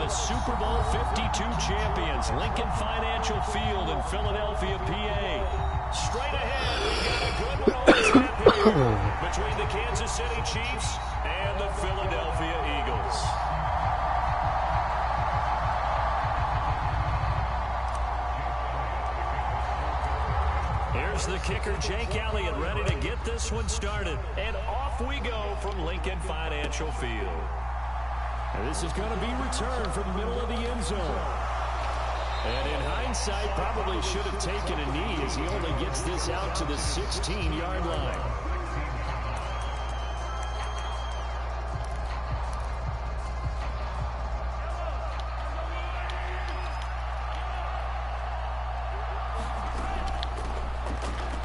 Super Bowl 52 champions, Lincoln Financial Field in Philadelphia, PA. Straight ahead, we got a good one on tap here between the Kansas City Chiefs and the Philadelphia Eagles. Here's the kicker, Jake Elliott, ready to get this one started. And off we go from Lincoln Financial Field. And this is going to be returned from the middle of the end zone. And in hindsight, probably should have taken a knee as he only gets this out to the 16-yard line.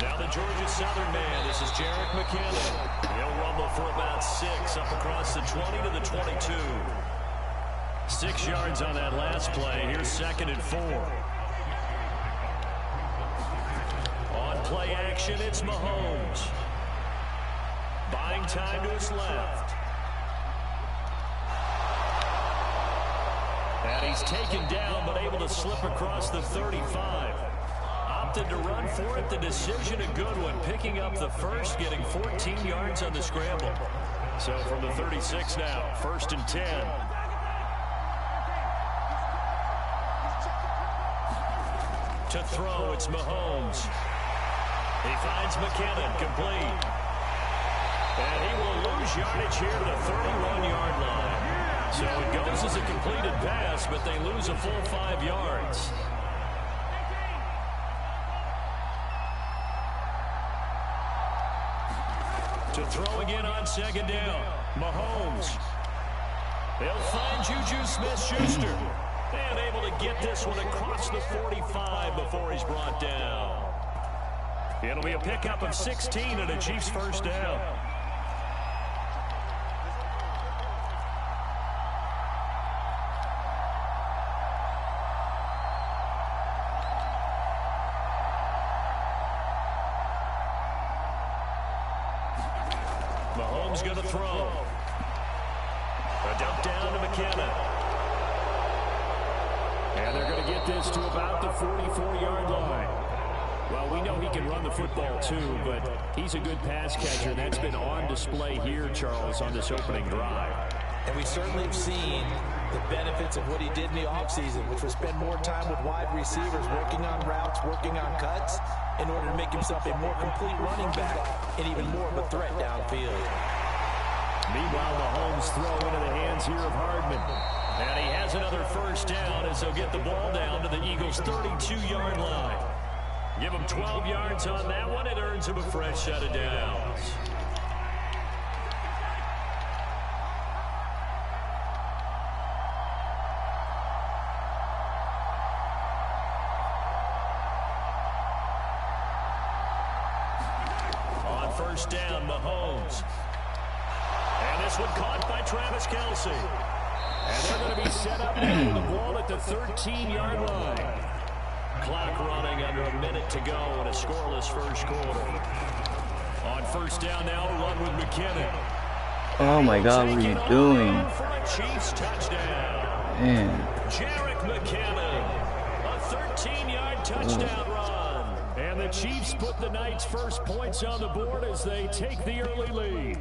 Now the Georgia Southern man, this is Jarek McKinnon. He'll rumble for about 6 up across the 20 to the 22. 6 yards on that last play. Here's 2nd and 4. On play action, it's Mahomes. Buying time to his left. And he's taken down, but able to slip across the 35. Opted to run for it. The decision a good one. Picking up the first, getting 14 yards on the scramble. So from the 36 now, 1st and 10. To throw, it's Mahomes. He finds McKinnon, complete. And he will lose yardage here to the 31-yard line. So it goes as a completed pass, but they lose a full 5 yards. To throw again on 2nd down. Mahomes. He'll find Juju Smith-Schuster. And able to get this one across the 45 before he's brought down. It'll be a pickup of 16 and a Chiefs first down. Mahomes going to throw. A dump down to McKinnon. And they're going to get this to about the 44 can run the football too, but he's a good pass catcher. That's been on display here, Charles, on this opening drive. And we certainly have seen the benefits of what he did in the offseason, which was spend more time with wide receivers, working on routes, working on cuts, in order to make himself a more complete running back and even more of a threat downfield. Meanwhile, Mahomes throw into the hands here of Hardman. And he has another first down as they'll get the ball down to the Eagles' 32-yard line. Give him 12 yards on that one. It earns him a fresh set of downs. On first down, Mahomes. And this one caught by Travis Kelce. And they're going to be set up now with the ball at the 13-yard line. Clock running under a minute to go in a scoreless first quarter. On first down now, run with McKinnon. Oh my God, what are you doing? For a Chiefs touchdown. Man. Jarek McKinnon, a 13-yard touchdown run. And the Chiefs put the Knights' first points on the board as they take the early lead.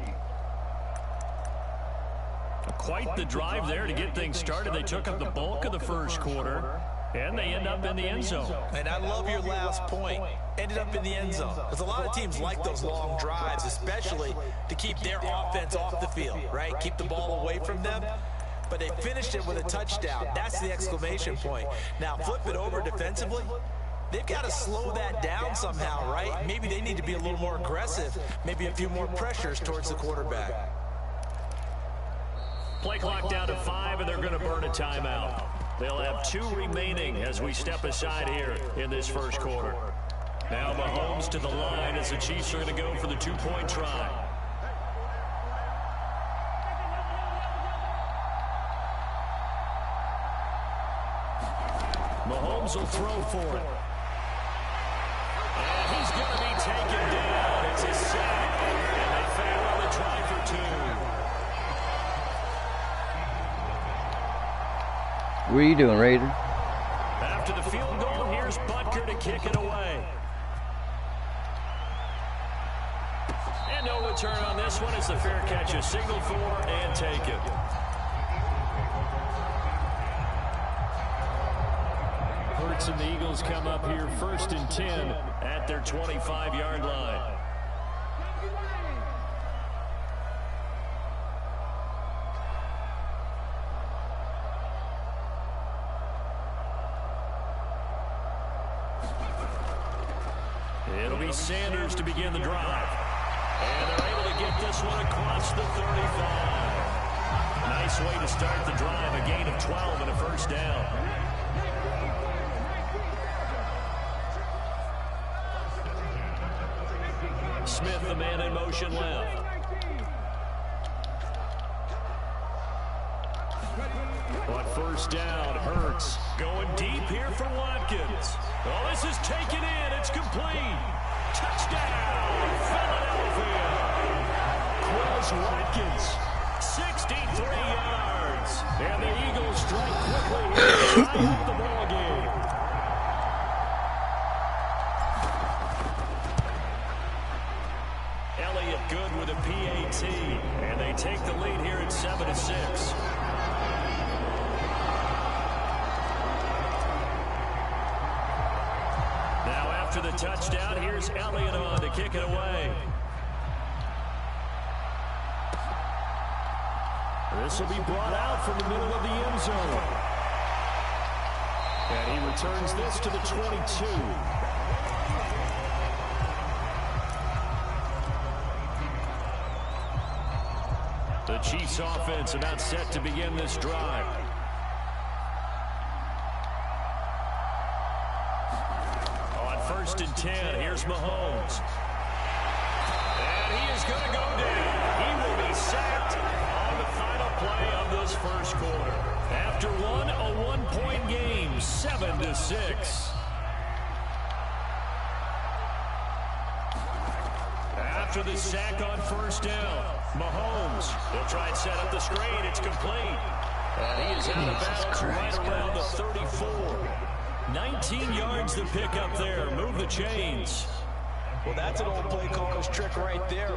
Quite the drive there to get things started. They took up the bulk of the first quarter, and they end up in the end zone. And I love your last point. Ended up in the end zone. Because a lot of teams like those long drives, especially to keep their offense off the field, right? Keep the ball away from them. But they finished it with a touchdown. That's the exclamation point. Now, flip it over defensively. They've got to slow that down somehow, right? Maybe they need to be a little more aggressive. Maybe a few more pressures towards the quarterback. Play clock down to 5, and they're going to burn a timeout. They'll have 2 remaining as we step aside here in this first quarter. Now Mahomes to the line as the Chiefs are going to go for the 2-point try. Mahomes will throw for it. And he's going to be taken down. It's a sack, and they fail on the try for 2. What are you doing, Raider? After the field goal, here's Butker to kick it away. And no return on this one as the fair catch is signaled for and taken. Hurts and the Eagles come up here 1st and 10 at their 25-yard line. It'll be Sanders to begin the drive. And they're able to get this one across the 35. Nice way to start the drive. A gain of 12 and a first down. Smith, the man in motion left. On first down, Hurts going deep here for Watkins. Oh, this is taken in. It's complete. Touchdown, Philadelphia. Quez Watkins, 63 yards. And the Eagles strike quickly here to tie up the ball game. Elliott good with a PAT. And they take the lead here at 7-6. After the touchdown, here's Elliott on to kick it away. This will be brought out from the middle of the end zone. And he returns this to the 22. The Chiefs offense about set to begin this drive. First and 10. Here's Mahomes. And he is going to go down. He will be sacked on the final play of this first quarter. After a one-point game, 7-6. After the sack on first down, Mahomes. They'll try and set up the screen. It's complete. And he is out of bounds right around the 34. 19 yards to pick up there. Move the chains. Well, that's an old play caller's trick right there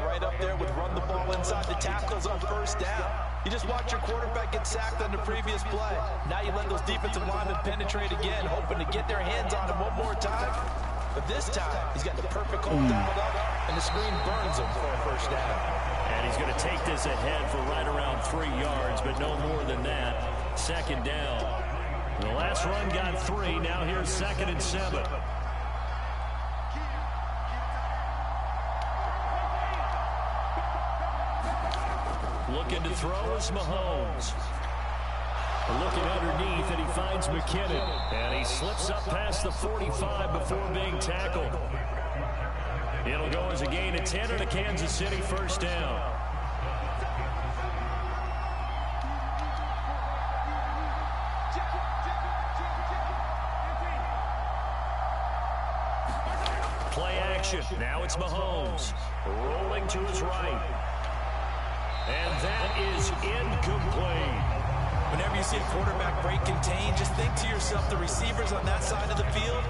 with run the ball inside the tackles on first down. You just watch your quarterback get sacked on the previous play. Now you let those defensive linemen penetrate again, hoping to get their hands on him one more time. But this time, he's got the perfect hole dialed up, and the screen burns him for a first down. And he's going to take this ahead for right around 3 yards, but no more than that. Second down. The last run got 3. Now here's 2nd and 7. Looking to throw is Mahomes. Looking underneath, and he finds McKinnon. And he slips up past the 45 before being tackled. It'll go as a gain of 10 and a Kansas City first down. Play action. Now it's Mahomes. Rolling to his right. And that is incomplete. Whenever you see a quarterback break contain, just think to yourself, the receivers on that side of the field,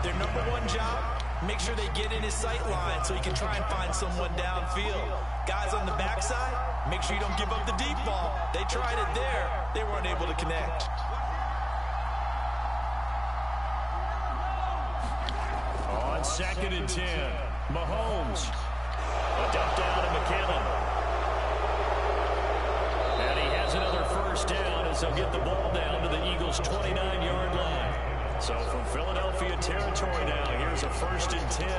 their number one job, make sure they get in his sight line so he can try and find someone downfield. Guys on the backside, make sure you don't give up the deep ball. They tried it there. They weren't able to connect. On 2nd and 10, Mahomes. A dump down to McKinnon. And he has another first down as they'll get the ball down to the Eagles' 29-yard line. So from Philadelphia territory now, here's a 1st and 10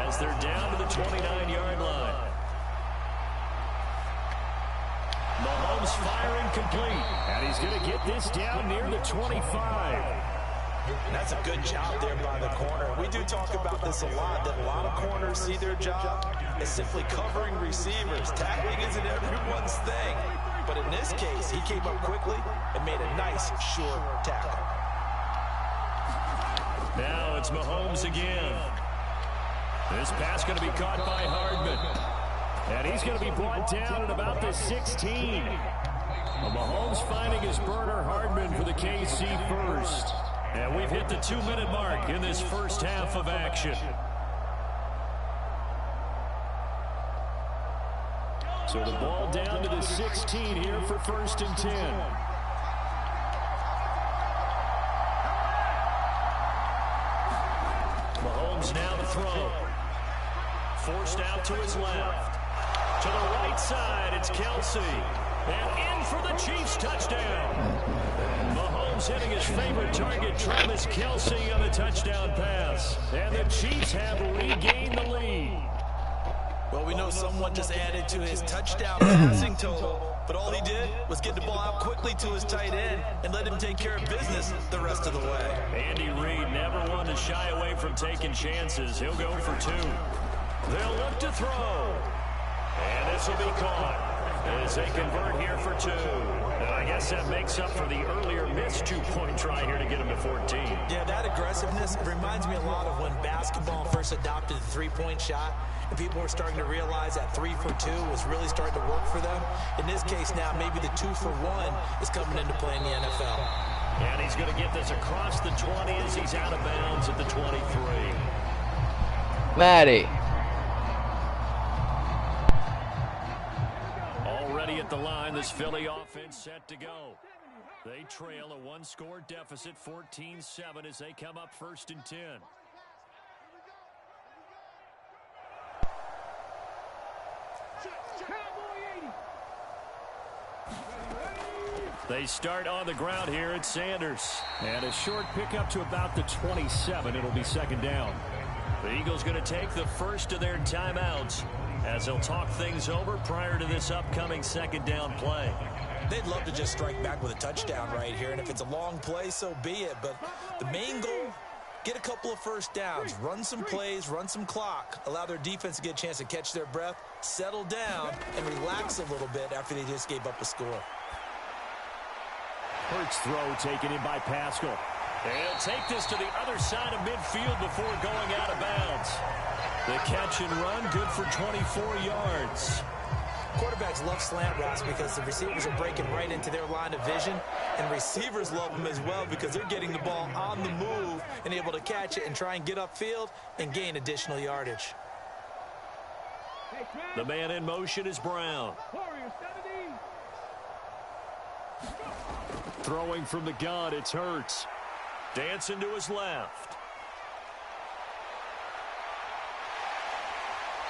as they're down to the 29-yard line. Mahomes firing complete, and he's going to get this down near the 25. And that's a good job there by the corner. We do talk about this a lot, that a lot of corners see their job as simply covering receivers. Tackling isn't everyone's thing. But in this case, he came up quickly and made a nice, sure tackle. Now it's Mahomes again. This pass going to be caught by Hardman. And he's going to be brought down at about the 16. Mahomes finding his burner Hardman for the KC first. And we've hit the 2-minute mark in this first half of action. So the ball down to the 16 here for 1st and 10. Mahomes now to throw. Forced out to his left. To the right side, it's Kelsey. And in for the Chiefs touchdown. Mahomes hitting his favorite target, Travis Kelsey, on the touchdown pass. And the Chiefs have regained the lead. Well, we know someone just added to his touchdown passing total, but all he did was get the ball out quickly to his tight end and let him take care of business the rest of the way. Andy Reid never one to shy away from taking chances. He'll go for 2. They'll look to throw. And this will be caught as they convert here for 2. And I guess that makes up for the earlier missed 2-point try here to get him to 14. Yeah, that aggressiveness, it reminds me a lot of when basketball first adopted the three-point shot. And people were starting to realize that 3 for 2 was really starting to work for them. In this case now, maybe the 2 for 1 is coming into play in the NFL. And he's going to get this across the 20 as he's out of bounds at the 23. Maddie. Already at the line, this Philly offense set to go. They trail a 1-score deficit, 14-7, as they come up 1st and 10. They start on the ground here at Sanders. And a short pickup to about the 27. It'll be 2nd down. The Eagles going to take the first of their timeouts as they'll talk things over prior to this upcoming 2nd down play. They'd love to just strike back with a touchdown right here, and if it's a long play, so be it. But the main goal, get a couple of first downs, run some plays, run some clock, allow their defense to get a chance to catch their breath, settle down, and relax a little bit after they just gave up a score. Hurts throw taken in by Pascal. And he'll take this to the other side of midfield before going out of bounds. The catch and run, good for 24 yards. Quarterbacks love slant routes because the receivers are breaking right into their line of vision, and receivers love them as well because they're getting the ball on the move and able to catch it and try and get upfield and gain additional yardage. The man in motion is Brown. Throwing from the gun, it's Hurts. Dancing to his left.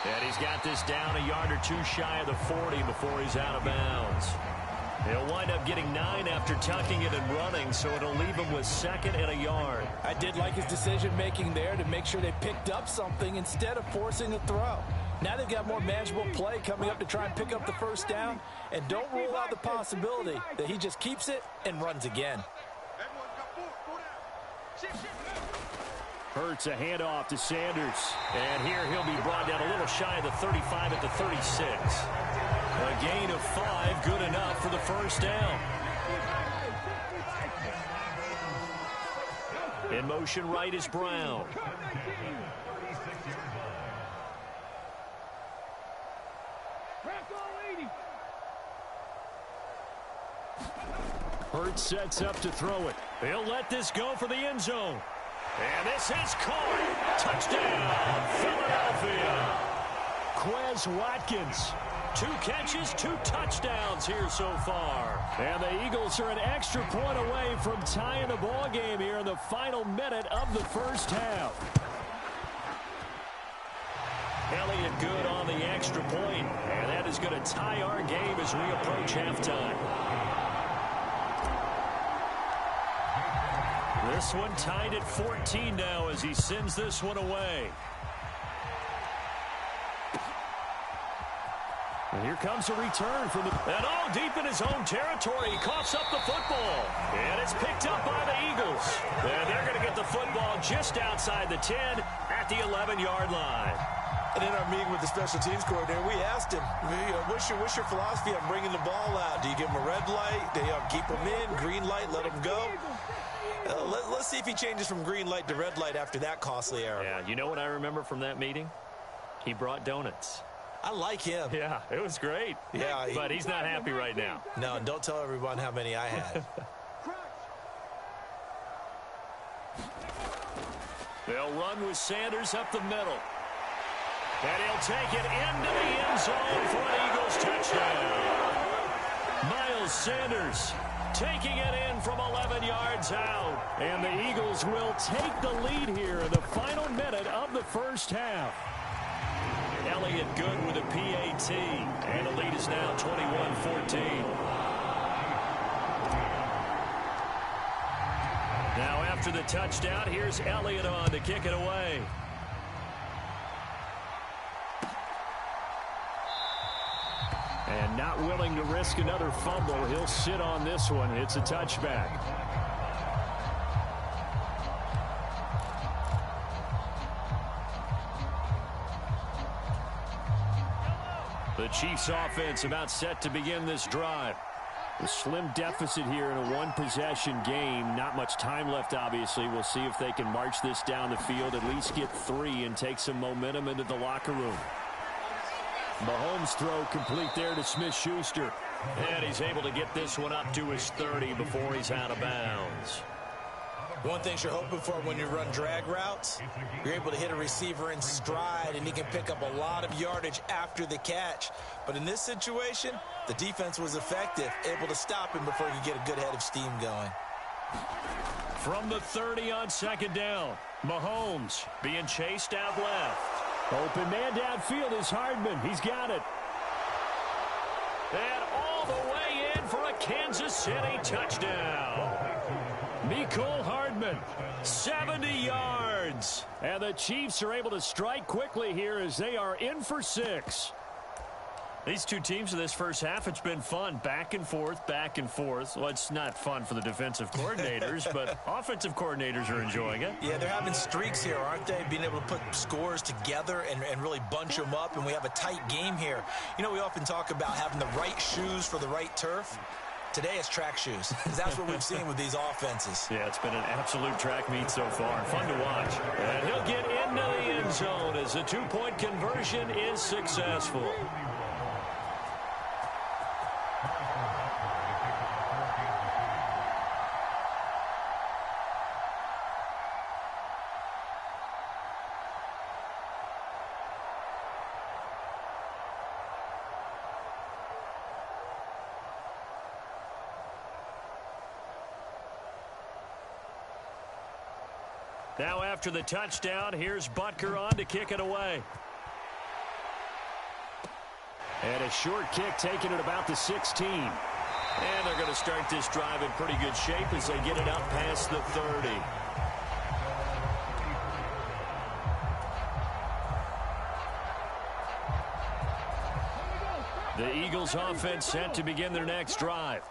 And he's got this down a yard or two shy of the 40 before he's out of bounds. He'll wind up getting 9 after tucking it and running, so it'll leave him with 2nd and a yard. I did like his decision-making there to make sure they picked up something instead of forcing a throw. Now they've got more manageable play coming up to try and pick up the first down, and don't rule out the possibility that he just keeps it and runs again. Hurts a handoff to Sanders. And here he'll be brought down a little shy of the 35 at the 36. A gain of 5, good enough for the first down. In motion right is Brown. Hurts sets up to throw it. He'll let this go for the end zone. And this is caught. Touchdown, Philadelphia. Quez Watkins. 2 catches, 2 touchdowns here so far. And the Eagles are an extra point away from tying the ball game here in the final minute of the first half. Elliott good on the extra point, and that is going to tie our game as we approach halftime. This one tied at 14 now as he sends this one away. And here comes a return from the... And all deep in his own territory. He coughs up the football. And it's picked up by the Eagles. And they're going to get the football just outside the 10 at the 11-yard line. And in our meeting with the special teams coordinator, we asked him, what's your philosophy on bringing the ball out? Do you give him a red light? Do you keep him in? Green light, let him go? Let's see if he changes from green light to red light after that costly error. Yeah, you know what I remember from that meeting? He brought donuts. I like him. Yeah, it was great. Yeah, but he's not happy right now. No, don't tell everyone how many I had. They'll run with Sanders up the middle. And he'll take it into the end zone for an Eagles touchdown. Miles Sanders taking it in from 11 yards out. And the Eagles will take the lead here in the final minute of the first half. Elliott good with a PAT. And the lead is now 21-14. Now after the touchdown, here's Elliott on to kick it away. And not willing to risk another fumble. He'll sit on this one. It's a touchback. The Chiefs offense about set to begin this drive. A slim deficit here in a one-possession game. Not much time left, obviously. We'll see if they can march this down the field, at least get 3 and take some momentum into the locker room. Mahomes throw complete there to Smith-Schuster. And he's able to get this one up to his 30 before he's out of bounds. One thing you're hoping for when you run drag routes, you're able to hit a receiver in stride, and he can pick up a lot of yardage after the catch. But in this situation, the defense was effective, able to stop him before he could get a good head of steam going. From the 30 on second down, Mahomes being chased out left. Open man downfield is Hardman. He's got it. And all the way in for a Kansas City touchdown. Mecole Hardman, 70 yards. And the Chiefs are able to strike quickly here as they are in for 6. These two teams in this first half, it's been fun. Back and forth, back and forth. Well, it's not fun for the defensive coordinators, but offensive coordinators are enjoying it. Yeah, they're having streaks here, aren't they? Being able to put scores together and really bunch them up, and we have a tight game here. You know, we often talk about having the right shoes for the right turf. Today it's track shoes. That's what we've seen with these offenses. Yeah, it's been an absolute track meet so far. Fun to watch. And he'll get into the end zone as the two-point conversion is successful. Now after the touchdown, here's Butker on to kick it away. And a short kick taken at about the 16. And they're going to start this drive in pretty good shape as they get it up past the 30. The Eagles offense set to begin their next drive.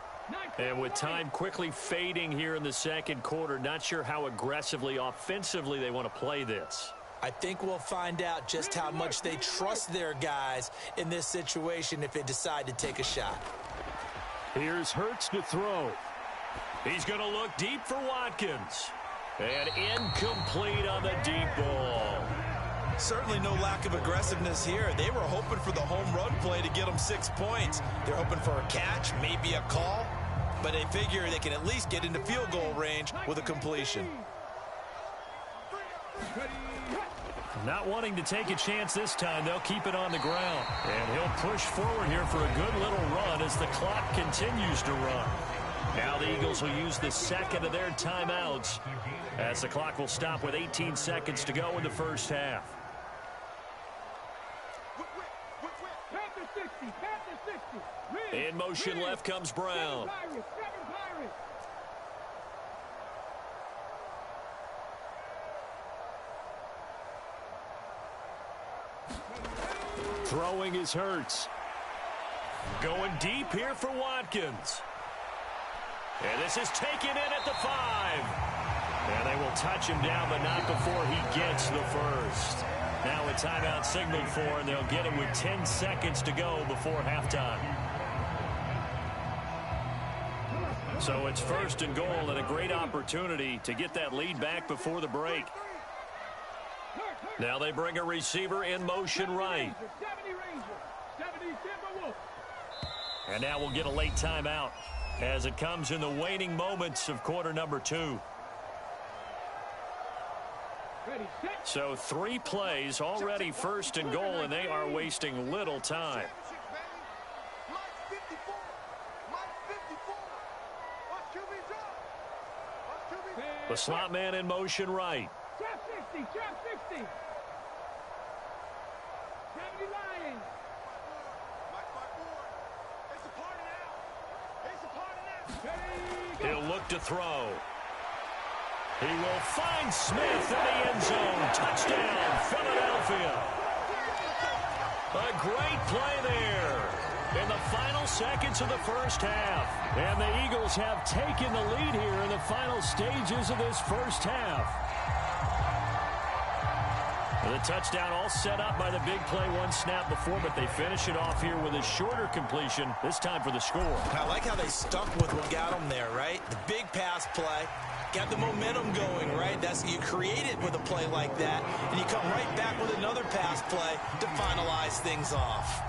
And with time quickly fading here in the second quarter, not sure how aggressively, offensively they want to play this. I think we'll find out just how much they trust their guys in this situation if they decide to take a shot. Here's Hurts to throw. He's going to look deep for Watkins. And incomplete on the deep ball. Certainly no lack of aggressiveness here. They were hoping for the home run play to get them 6 points. They're hoping for a catch, maybe a call. But they figure they can at least get into field goal range with a completion. Not wanting to take a chance this time, they'll keep it on the ground. And he'll push forward here for a good little run as the clock continues to run. Now the Eagles will use the second of their timeouts as the clock will stop with 18 seconds to go in the first half. In motion left comes Brown. Throwing is Hurts. Going deep here for Watkins. And this is taken in at the 5. And they will touch him down, but not before he gets the first. Now a timeout signaled for, and they'll get it with 10 seconds to go before halftime. So it's first and goal and a great opportunity to get that lead back before the break. Now they bring a receiver in motion right. And now we'll get a late timeout as it comes in the waning moments of quarter number 2. So 3 plays already first and goal, and they are wasting little time. The slot man in motion right. Trap 60, trap 60. 70 Lions. He'll look to throw. He will find Smith in the end zone. Touchdown, Philadelphia. A great play there in the final seconds of the first half. And the Eagles have taken the lead here in the final stages of this first half. The touchdown all set up by the big play one snap before, but they finish it off here with a shorter completion, this time for the score. I like how they stuck with what got them there, right? The big pass play. Got the momentum going, right? That's you create it with a play like that, and you come right back with another pass play to finalize things off.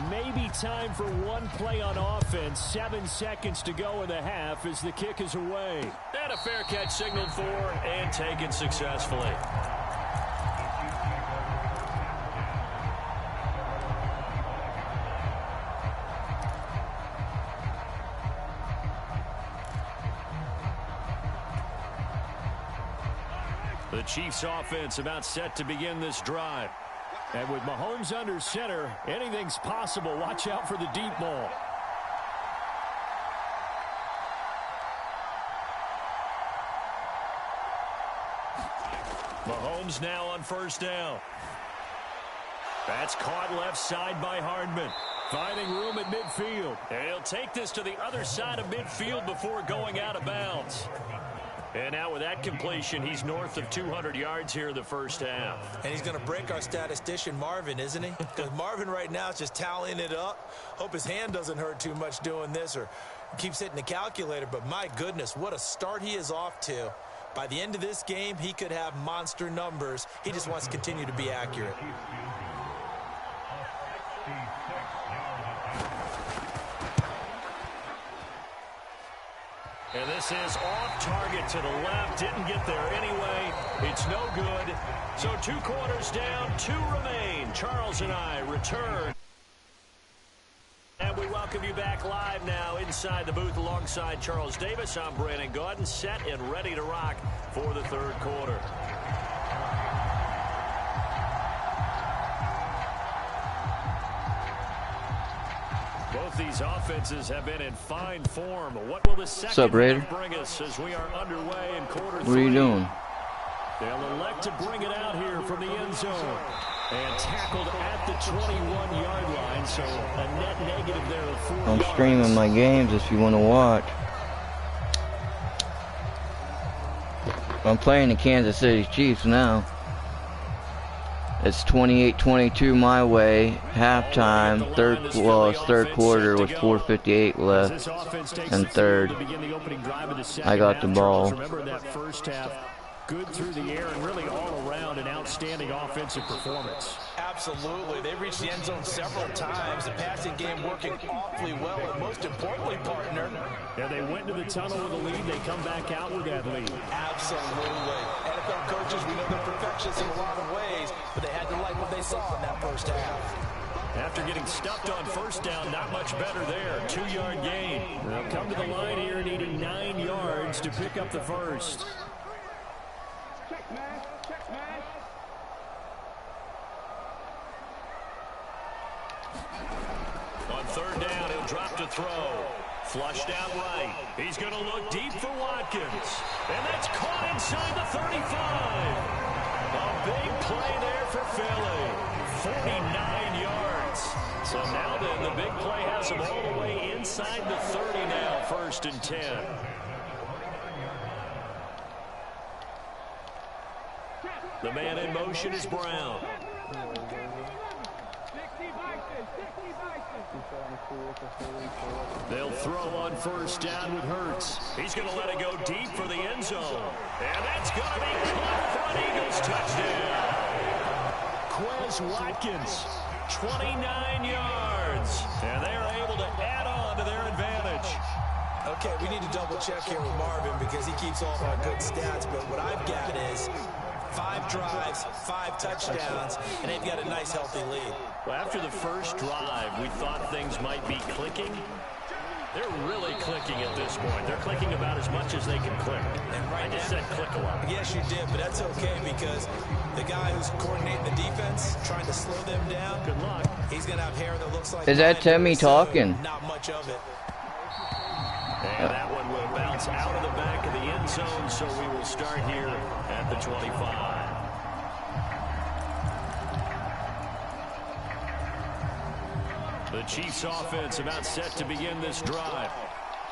Maybe time for one play on offense. 7 seconds to go in the half as the kick is away. And a fair catch signaled for and taken successfully. The Chiefs offense about set to begin this drive. And with Mahomes under center, anything's possible. Watch out for the deep ball. Mahomes now on first down. That's caught left side by Hardman. Finding room at midfield. And he'll take this to the other side of midfield before going out of bounds. And now with that completion, he's north of 200 yards here in the first half. And he's going to break our statistician Marvin, isn't he? Because Marvin right now is just tallying it up. Hope his hand doesn't hurt too much doing this or keeps hitting the calculator. But my goodness, what a start he is off to. By the end of this game, he could have monster numbers. He just wants to continue to be accurate. And this is off target to the left. Didn't get there anyway. It's no good. So 2 quarters down, 2 remain. Charles and I return. And we welcome you back live now inside. inside the booth alongside Charles Davis. I'm Brandon Gaudin, set and ready to rock for the third quarter. Both these offenses have been in fine form. What will the second half bring us as we are underway in quarter three? What are you doing? They'll elect to bring it out here from the end zone. And tackled at the 21-yard line, so a net negative there of 4 yards. I'm streaming my games if you want to watch. I'm playing the Kansas City Chiefs now. It's 28-22 my way. Halftime, it's third quarter with 4:58 left. And third, I got the ball. Remember that first half, good through the air and really all around an outstanding offensive performance. Absolutely. They reached the end zone several times. The passing game working awfully well, and most importantly, partner. Yeah, they went to the tunnel with a lead. They come back out with that lead. Absolutely. NFL coaches, we know they're perfectionists in a lot of ways, but they had to like what they saw in that first half. After getting stuffed on first down, not much better there. 2-yard gain. They'll come to the line here needing 9 yards to pick up the first. Check, man. Check, man. On third down, he'll drop to throw. Flushed out right. He's going to look deep for Watkins. And that's caught inside the 35. A big play there for Philly. 49 yards. So now then, the big play has him all the way inside the 30 now, 1st and 10. The man in motion is Brown. They'll throw on first down with Hurts. He's going to let it go deep for the end zone. And that's going to be caught for an Eagles touchdown. Quez Watkins, 29 yards. And they're able to add on to their advantage. Okay, we need to double check here with Marvin because he keeps all of our good stats. But what I've got is 5 drives, 5 touchdowns, and they've got a nice, healthy lead. Well, after the first drive, we thought things might be clicking. They're really clicking at this point. They're clicking about as much as they can click. And right I just said click a lot. Yes, you did, but that's okay because the guy who's coordinating the defense, trying to slow them down, good luck. He's going to have hair that looks like... Is that Timmy talking? Not much of it. And that one will bounce out of the back of the end zone, so we will start here at the 25. The Chiefs offense about set to begin this drive.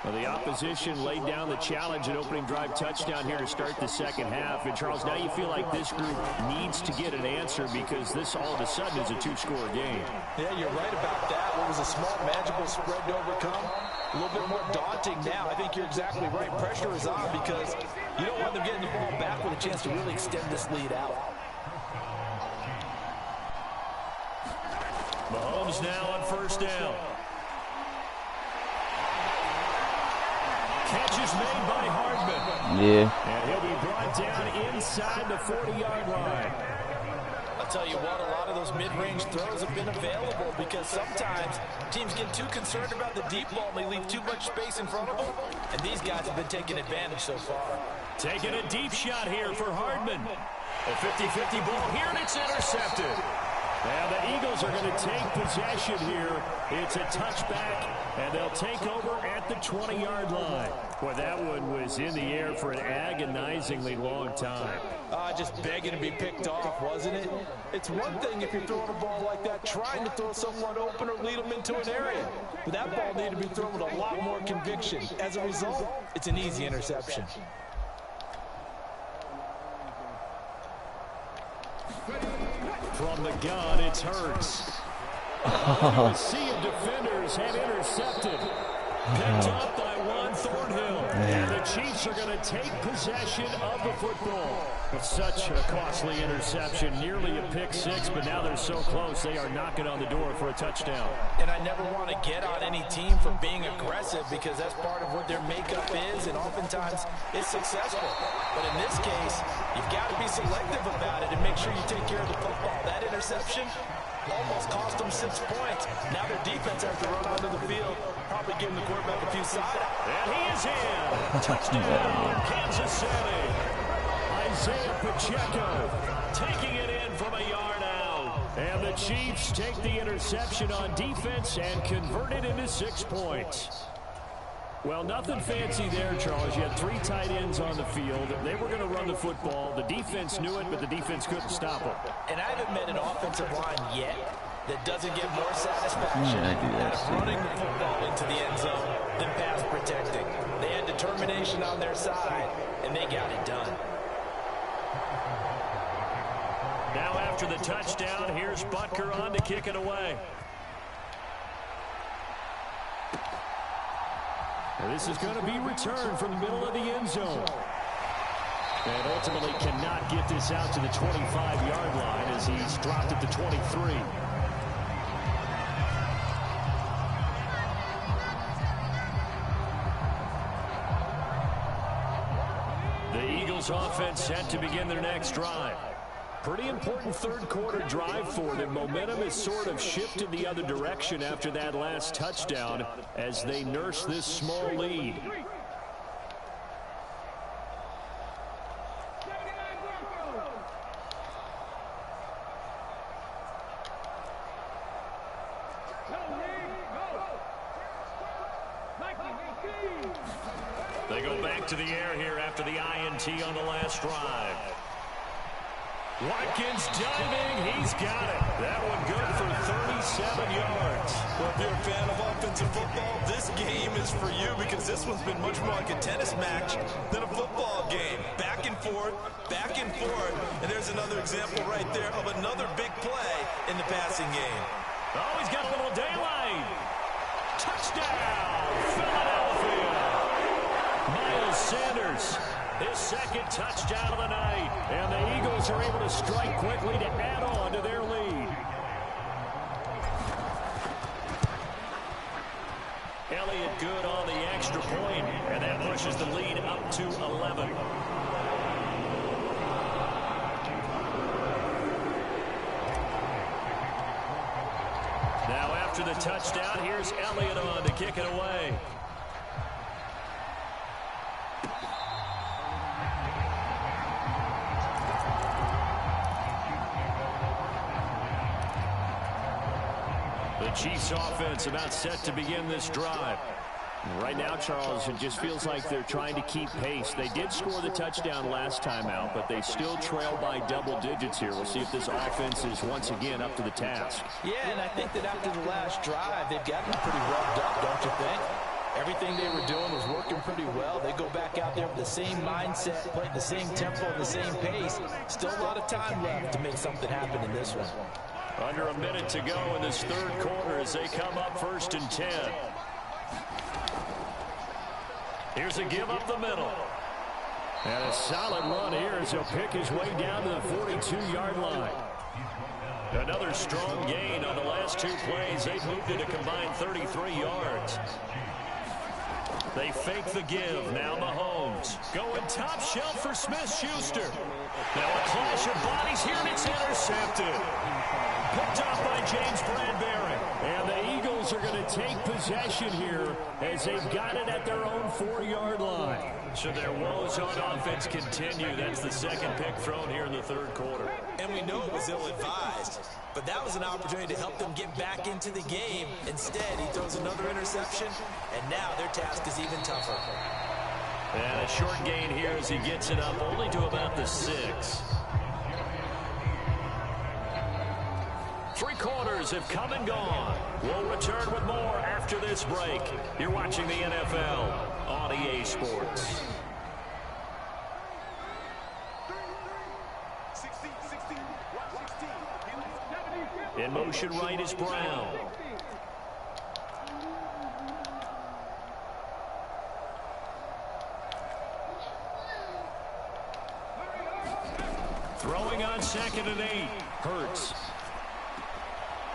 Well, the opposition laid down the challenge and opening drive touchdown here to start the second half. And, Charles, now you feel like this group needs to get an answer because this all of a sudden is a 2-score game. Yeah, you're right about that. What was a small, manageable spread to overcome? A little bit more daunting now. I think you're exactly right. Pressure is on because you don't want them getting the ball back with a chance to really extend this lead out. Mahomes now on first down. Catch is made by Hardman. Yeah. And he'll be brought down inside the 40-yard line. I'll tell you what, a lot of those mid-range throws have been available because sometimes teams get too concerned about the deep ball and they leave too much space in front of them. And these guys have been taking advantage so far. Taking a deep shot here for Hardman. A 50-50 ball here, and it's intercepted. Now the Eagles are going to take possession here. It's a touchback, and they'll take over at the 20-yard line. Boy, that one was in the air for an agonizingly long time. Just begging to be picked off, wasn't it? It's one thing if you're throwing a ball like that, trying to throw someone open or lead them into an area. But that ball needed to be thrown with a lot more conviction. As a result, it's an easy interception. From the gun, it's Hurts. A sea of defenders have intercepted. Picked up by Juan Thornhill. And the Chiefs are going to take possession of the football. With such a costly interception, nearly a pick-6, but now they're so close, they are knocking on the door for a touchdown. And I never want to get on any team for being aggressive because that's part of what their makeup is, and oftentimes it's successful. But in this case, you've got to be selective about it and make sure you take care of the football. That interception almost cost them 6 points. Now their defense has to run onto the field Probably giving the quarterback a few side. And he is in. Touchdown, Kansas City. Isaiah Pacheco taking it in from a yard out. And the Chiefs take the interception on defense and convert it into 6 points. Well, nothing fancy there, Charles. You had 3 tight ends on the field. They were going to run the football. The defense knew it, but the defense couldn't stop them. And I haven't met an offensive line yet that doesn't get more satisfaction out of running the football into the end zone than pass protecting. They had determination on their side, and they got it done. Now after the touchdown, here's Butker on to kick it away. This is going to be returned from the middle of the end zone. And ultimately cannot get this out to the 25-yard line as he's dropped at the 23. The Eagles offense set to begin their next drive. Pretty important third quarter drive for them. Momentum has sort of shifted the other direction after that last touchdown as they nurse this small lead. They go back to the air here after the INT on the last drive. Watkins diving, he's got it. That one good for 37 yards. Well, if you're a fan of offensive football, this game is for you because this one's been much more like a tennis match than a football game. Back and forth, and there's another example right there of another big play in the passing game. Oh, he's got a little daylight. Touchdown, Philadelphia. Miles Sanders. His second touchdown of the night. And the Eagles are able to strike quickly to add on to their lead. Elliott good on the extra point, and that pushes the lead up to 11. Now after the touchdown, here's Elliott on to kick it away. The Chiefs offense about set to begin this drive. Right now, Charles, it just feels like they're trying to keep pace. They did score the touchdown last time out, but they still trail by double digits here. We'll see if this offense is once again up to the task. Yeah, and I think that after the last drive, they've gotten pretty revved up, don't you think? Everything they were doing was working pretty well. They go back out there with the same mindset, playing the same tempo, the same pace. Still a lot of time left to make something happen in this one. Under a minute to go in this third quarter as they come up 1st and 10. Here's a give up the middle. And a solid run here as he'll pick his way down to the 42-yard line. Another strong gain on the last 2 plays. They've moved it a combined 33 yards. They fake the give. Now Mahomes going top shelf for Smith-Schuster. Now a clash of bodies here, and it's intercepted. Picked off by James Bradbury. And the Eagles are going to take possession here as they've got it at their own 4-yard line. So their woes on offense continue. That's the second pick thrown here in the third quarter. And we know it was ill-advised, but that was an opportunity to help them get back into the game. Instead, he throws another interception, and now their task is even tougher. And a short gain here as he gets it up only to about the 6. 3 quarters have come and gone. We'll return with more after this break. You're watching the NFL on EA Sports. In motion right is Brown. Throwing on 2nd and 8. Hurts.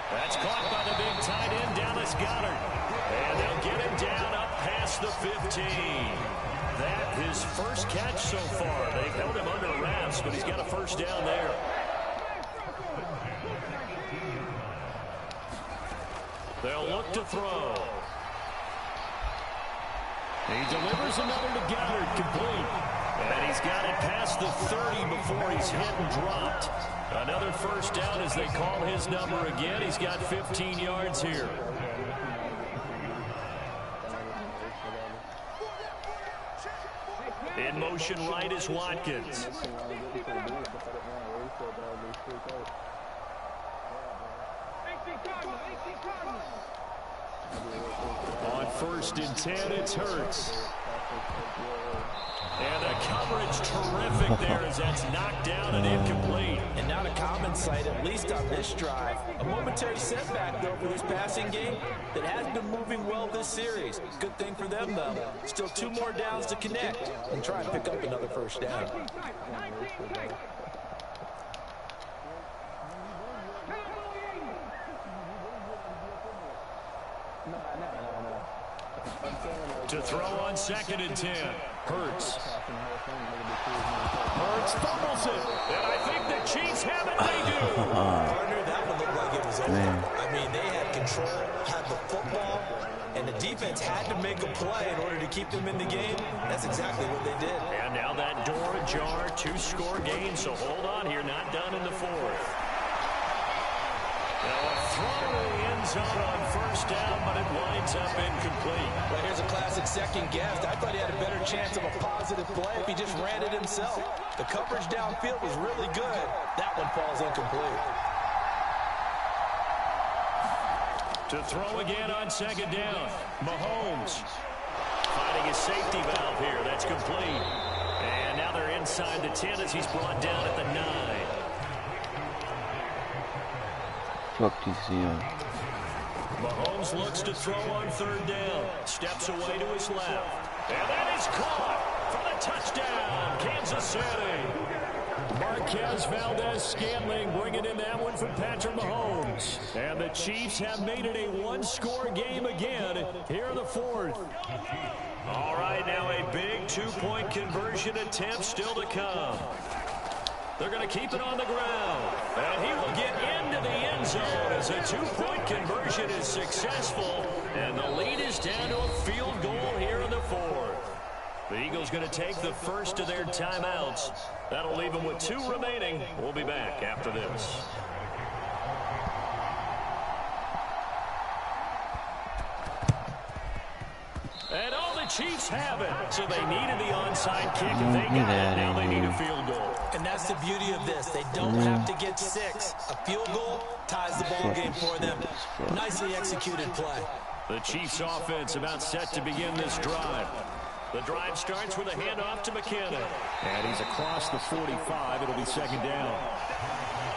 That's caught by the big tight end, Dallas Goedert. And they'll get him down up past the 15. That his first catch so far. They've held him under wraps, but he's got a first down there. They'll look to throw. He delivers another to Goddard, complete. And he's got it past the 30 before he's hit and dropped. Another first down as they call his number again. He's got 15 yards here. In motion right is Watkins. On 1st and 10, it's Hurts. And the coverage terrific there as that's knocked down and incomplete. And not a common sight, at least on this drive. A momentary setback, though, for this passing game that has been moving well this series. Good thing for them, though. Still 2 more downs to connect and try and pick up another first down. To throw on 2nd and 10. Hurts. Hurts fumbles it. And I think the Chiefs have it. They do. Partner, that one looked like it was over. I mean, they had control, had the football, and the defense had to make a play in order to keep them in the game. That's exactly what they did. And now that door ajar, 2-score game. So hold on here, not done in the 4th. Now a throw in the end zone on 1st down, but it winds up incomplete. Well, here's a classic second guess. I thought he had a better chance of a positive play if he just ran it himself. The coverage downfield was really good. That one falls incomplete. To throw again on 2nd down. Mahomes finding his safety valve here. That's complete. And now they're inside the 10 as he's brought down at the 9. Fuck DCO. Mahomes looks to throw on 3rd down. Steps away to his left. And that is caught for the touchdown, Kansas City. Marquez Valdez-Scantling bringing in that one for Patrick Mahomes. And the Chiefs have made it a 1-score game again here in the 4th. All right, now a big 2-point conversion attempt still to come. They're going to keep it on the ground. And he will get into the end zone as a 2-point conversion is successful. And the lead is down to a field goal here in the 4th. The Eagles going to take the first of their timeouts. That'll leave them with 2 remaining. We'll be back after this. And all the Chiefs have it. So they needed the onside kick. If they got it, now they need a field goal. And that's the beauty of this. They don't have to get 6. A field goal ties the ball game for them. Nicely executed play. The Chiefs offense about set to begin this drive. The drive starts with a handoff to McKinnon. And he's across the 45. It'll be 2nd down.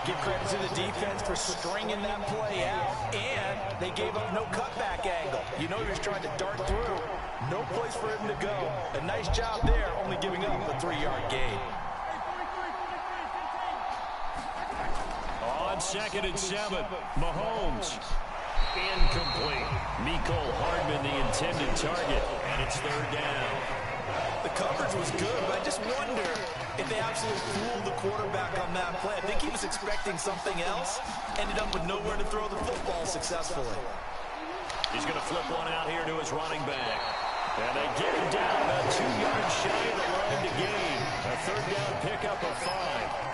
Give credit to the defense for stringing that play out. And they gave up no cutback angle. You know he was trying to dart through. No place for him to go. A nice job there, only giving up a 3-yard gain. On 2nd and 7, Mahomes. Incomplete. Mecole Hardman, the intended target, and it's 3rd down. The coverage was good, but I just wonder if they absolutely fooled the quarterback on that play. I think he was expecting something else, ended up with nowhere to throw the football successfully. He's going to flip one out here to his running back. And they get him down about 2 yards shy of the line to gain. A 3rd down pickup of 5.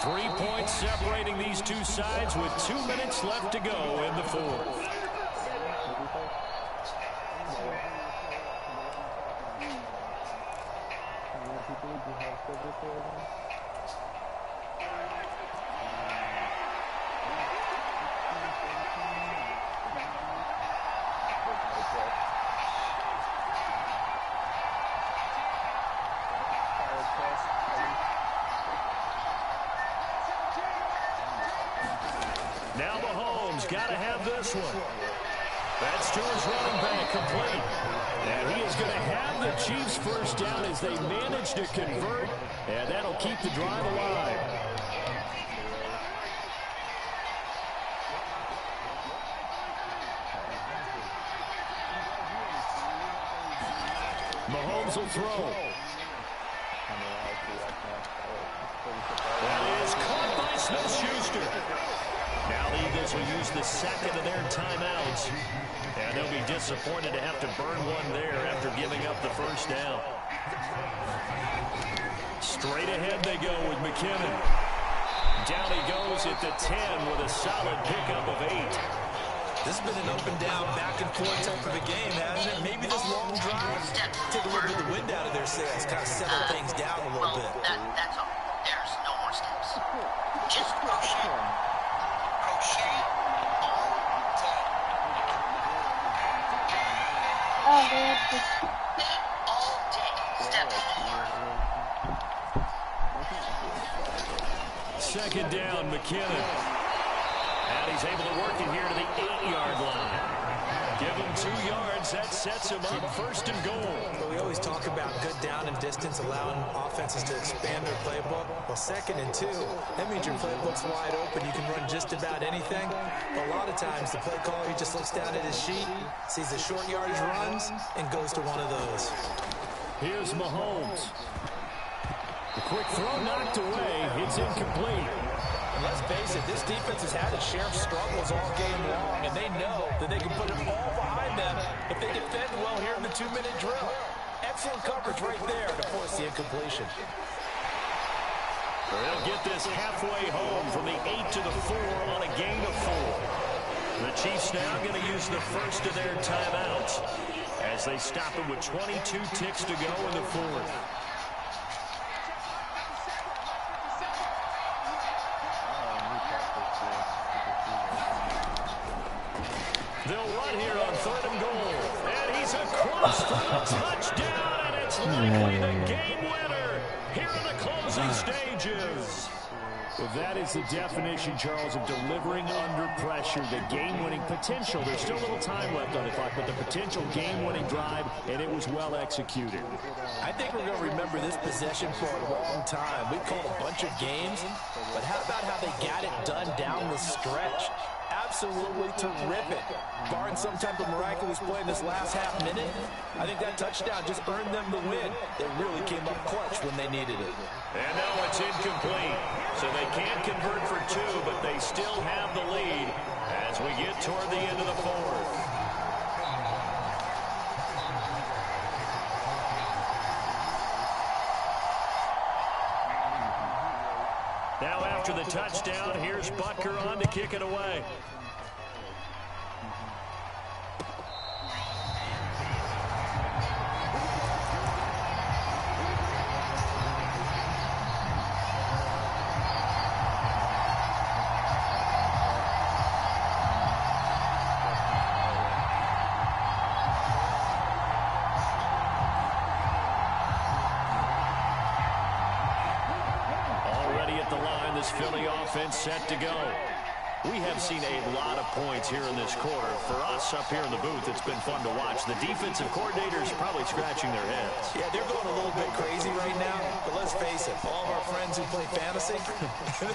3 points separating these two sides with 2 minutes left to go in the 4th. Now Mahomes got to have this one. That's to his running back, complete. And he is going to have the Chiefs first down as they manage to convert, and that'll keep the drive alive. Mahomes will throw. That is caught by Smith-Schuster. Now the Eagles will use the second of their timeouts. And they'll be disappointed to have to burn one there after giving up the first down. Straight ahead they go with McKinnon. Down he goes at the 10 with a solid pickup of 8. This has been an up and down, back and forth type of a game, hasn't it? Maybe this long drive, take a little bit of the wind out of their sails, kind of settle things down a little bit. That's all. There's no more steps. Just crochet. Crochet all day. Oh, they have to... All day. Step 4. Second down, McKinnon. And he's able to work it here to the 8-yard line. Give him 2 yards. That sets him up first and goal. But we always talk about good down and distance, allowing offenses to expand their playbook. Well, 2nd and 2, that means your playbook's wide open. You can run just about anything. But a lot of times, the play caller, he just looks down at his sheet, sees the short yardage runs, and goes to one of those. Here's Mahomes. The quick throw knocked away. It's incomplete. And let's face it, this defense has had its share of struggles all game long, and they know that they can put it all behind them if they defend well here in the 2-minute drill. Excellent coverage right there to force the incompletion. They'll get this halfway home from the 8 to the 4 on a gain of 4. The Chiefs now going to use the first of their timeouts as they stop it with 22 ticks to go in the 4th. They'll run here on 3rd and goal. And he's across for the touchdown, and it's likely the game winner here in the closing stages. Well, that is the definition, Charles, of delivering under pressure. The game-winning potential. There's still a little time left on the clock, but the potential game-winning drive, and it was well executed. I think we're going to remember this possession for a long time. We've called a bunch of games, but how about how they got it done down the stretch? Absolutely terrific. Barring some type of miraculous play in this last half minute, I think that touchdown just earned them the win. They really came up clutch when they needed it. And now it's incomplete. So they can't convert for 2, but they still have the lead as we get toward the end of the 4th. Now after the touchdown, here's Butker on to kick it away. Philly offense set to go. We have seen a lot of points here in this quarter. For us up here in the booth, it's been fun to watch. The defensive coordinators probably scratching their heads. Yeah, they're going a little bit crazy right now, but let's face it, all of our friends who play fantasy,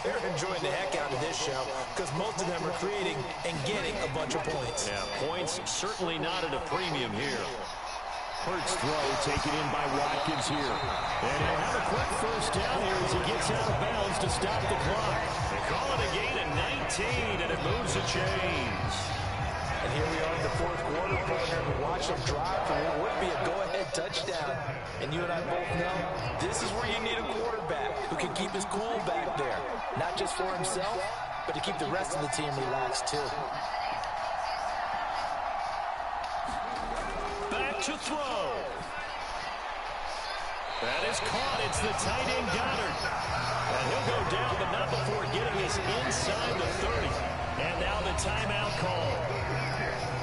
they're enjoying the heck out of this show because most of them are creating and getting a bunch of points. Yeah, points certainly not at a premium here. Hurts throw taken in by Watkins here. And he'll have a quick first down here as he gets out of bounds to stop the clock. They call it a gain of 19, and it moves the chains. And here we are in the 4th quarter, partner. We watch them drive for what would be a go-ahead touchdown. And you and I both know this is where you need a quarterback who can keep his cool back there. Not just for himself, but to keep the rest of the team relaxed too. To throw. That is caught. It's the tight end Goddard. And he'll go down, but not before getting us inside the 30. And now the timeout call.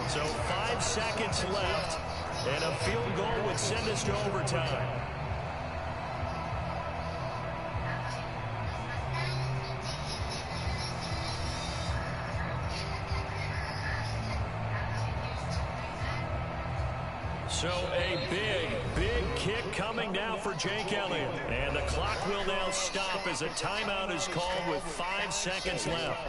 So 5 seconds left, and a field goal would send us to overtime. So a big kick coming now for Jake Elliott. And the clock will now stop as a timeout is called with 5 seconds left.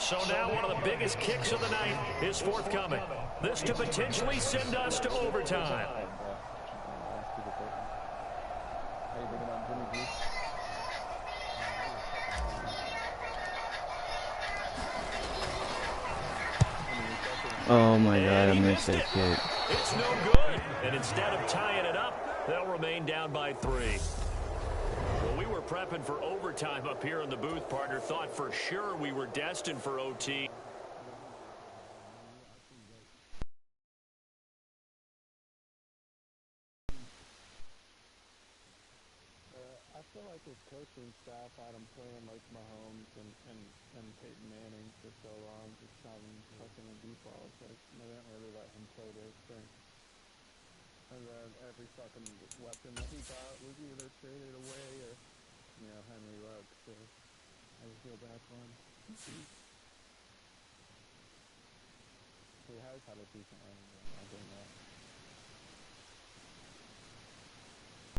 So now one of the biggest kicks of the night is forthcoming. This to potentially send us to overtime. Oh my God, I missed that kick. It's no good. And instead of tying it up, they'll remain down by 3. Well, we were prepping for overtime up here in the booth, partner. Thought for sure we were destined for OT. I feel like his coaching staff had him playing like Mahomes and Peyton Manning for so long, just having fucking a default. Like, they didn't really let him play their strength. And then every fucking weapon that he got was either traded away or, you know, Henry Ruggs. So I just feel bad for him. He has had a decent running game, I'll give him that.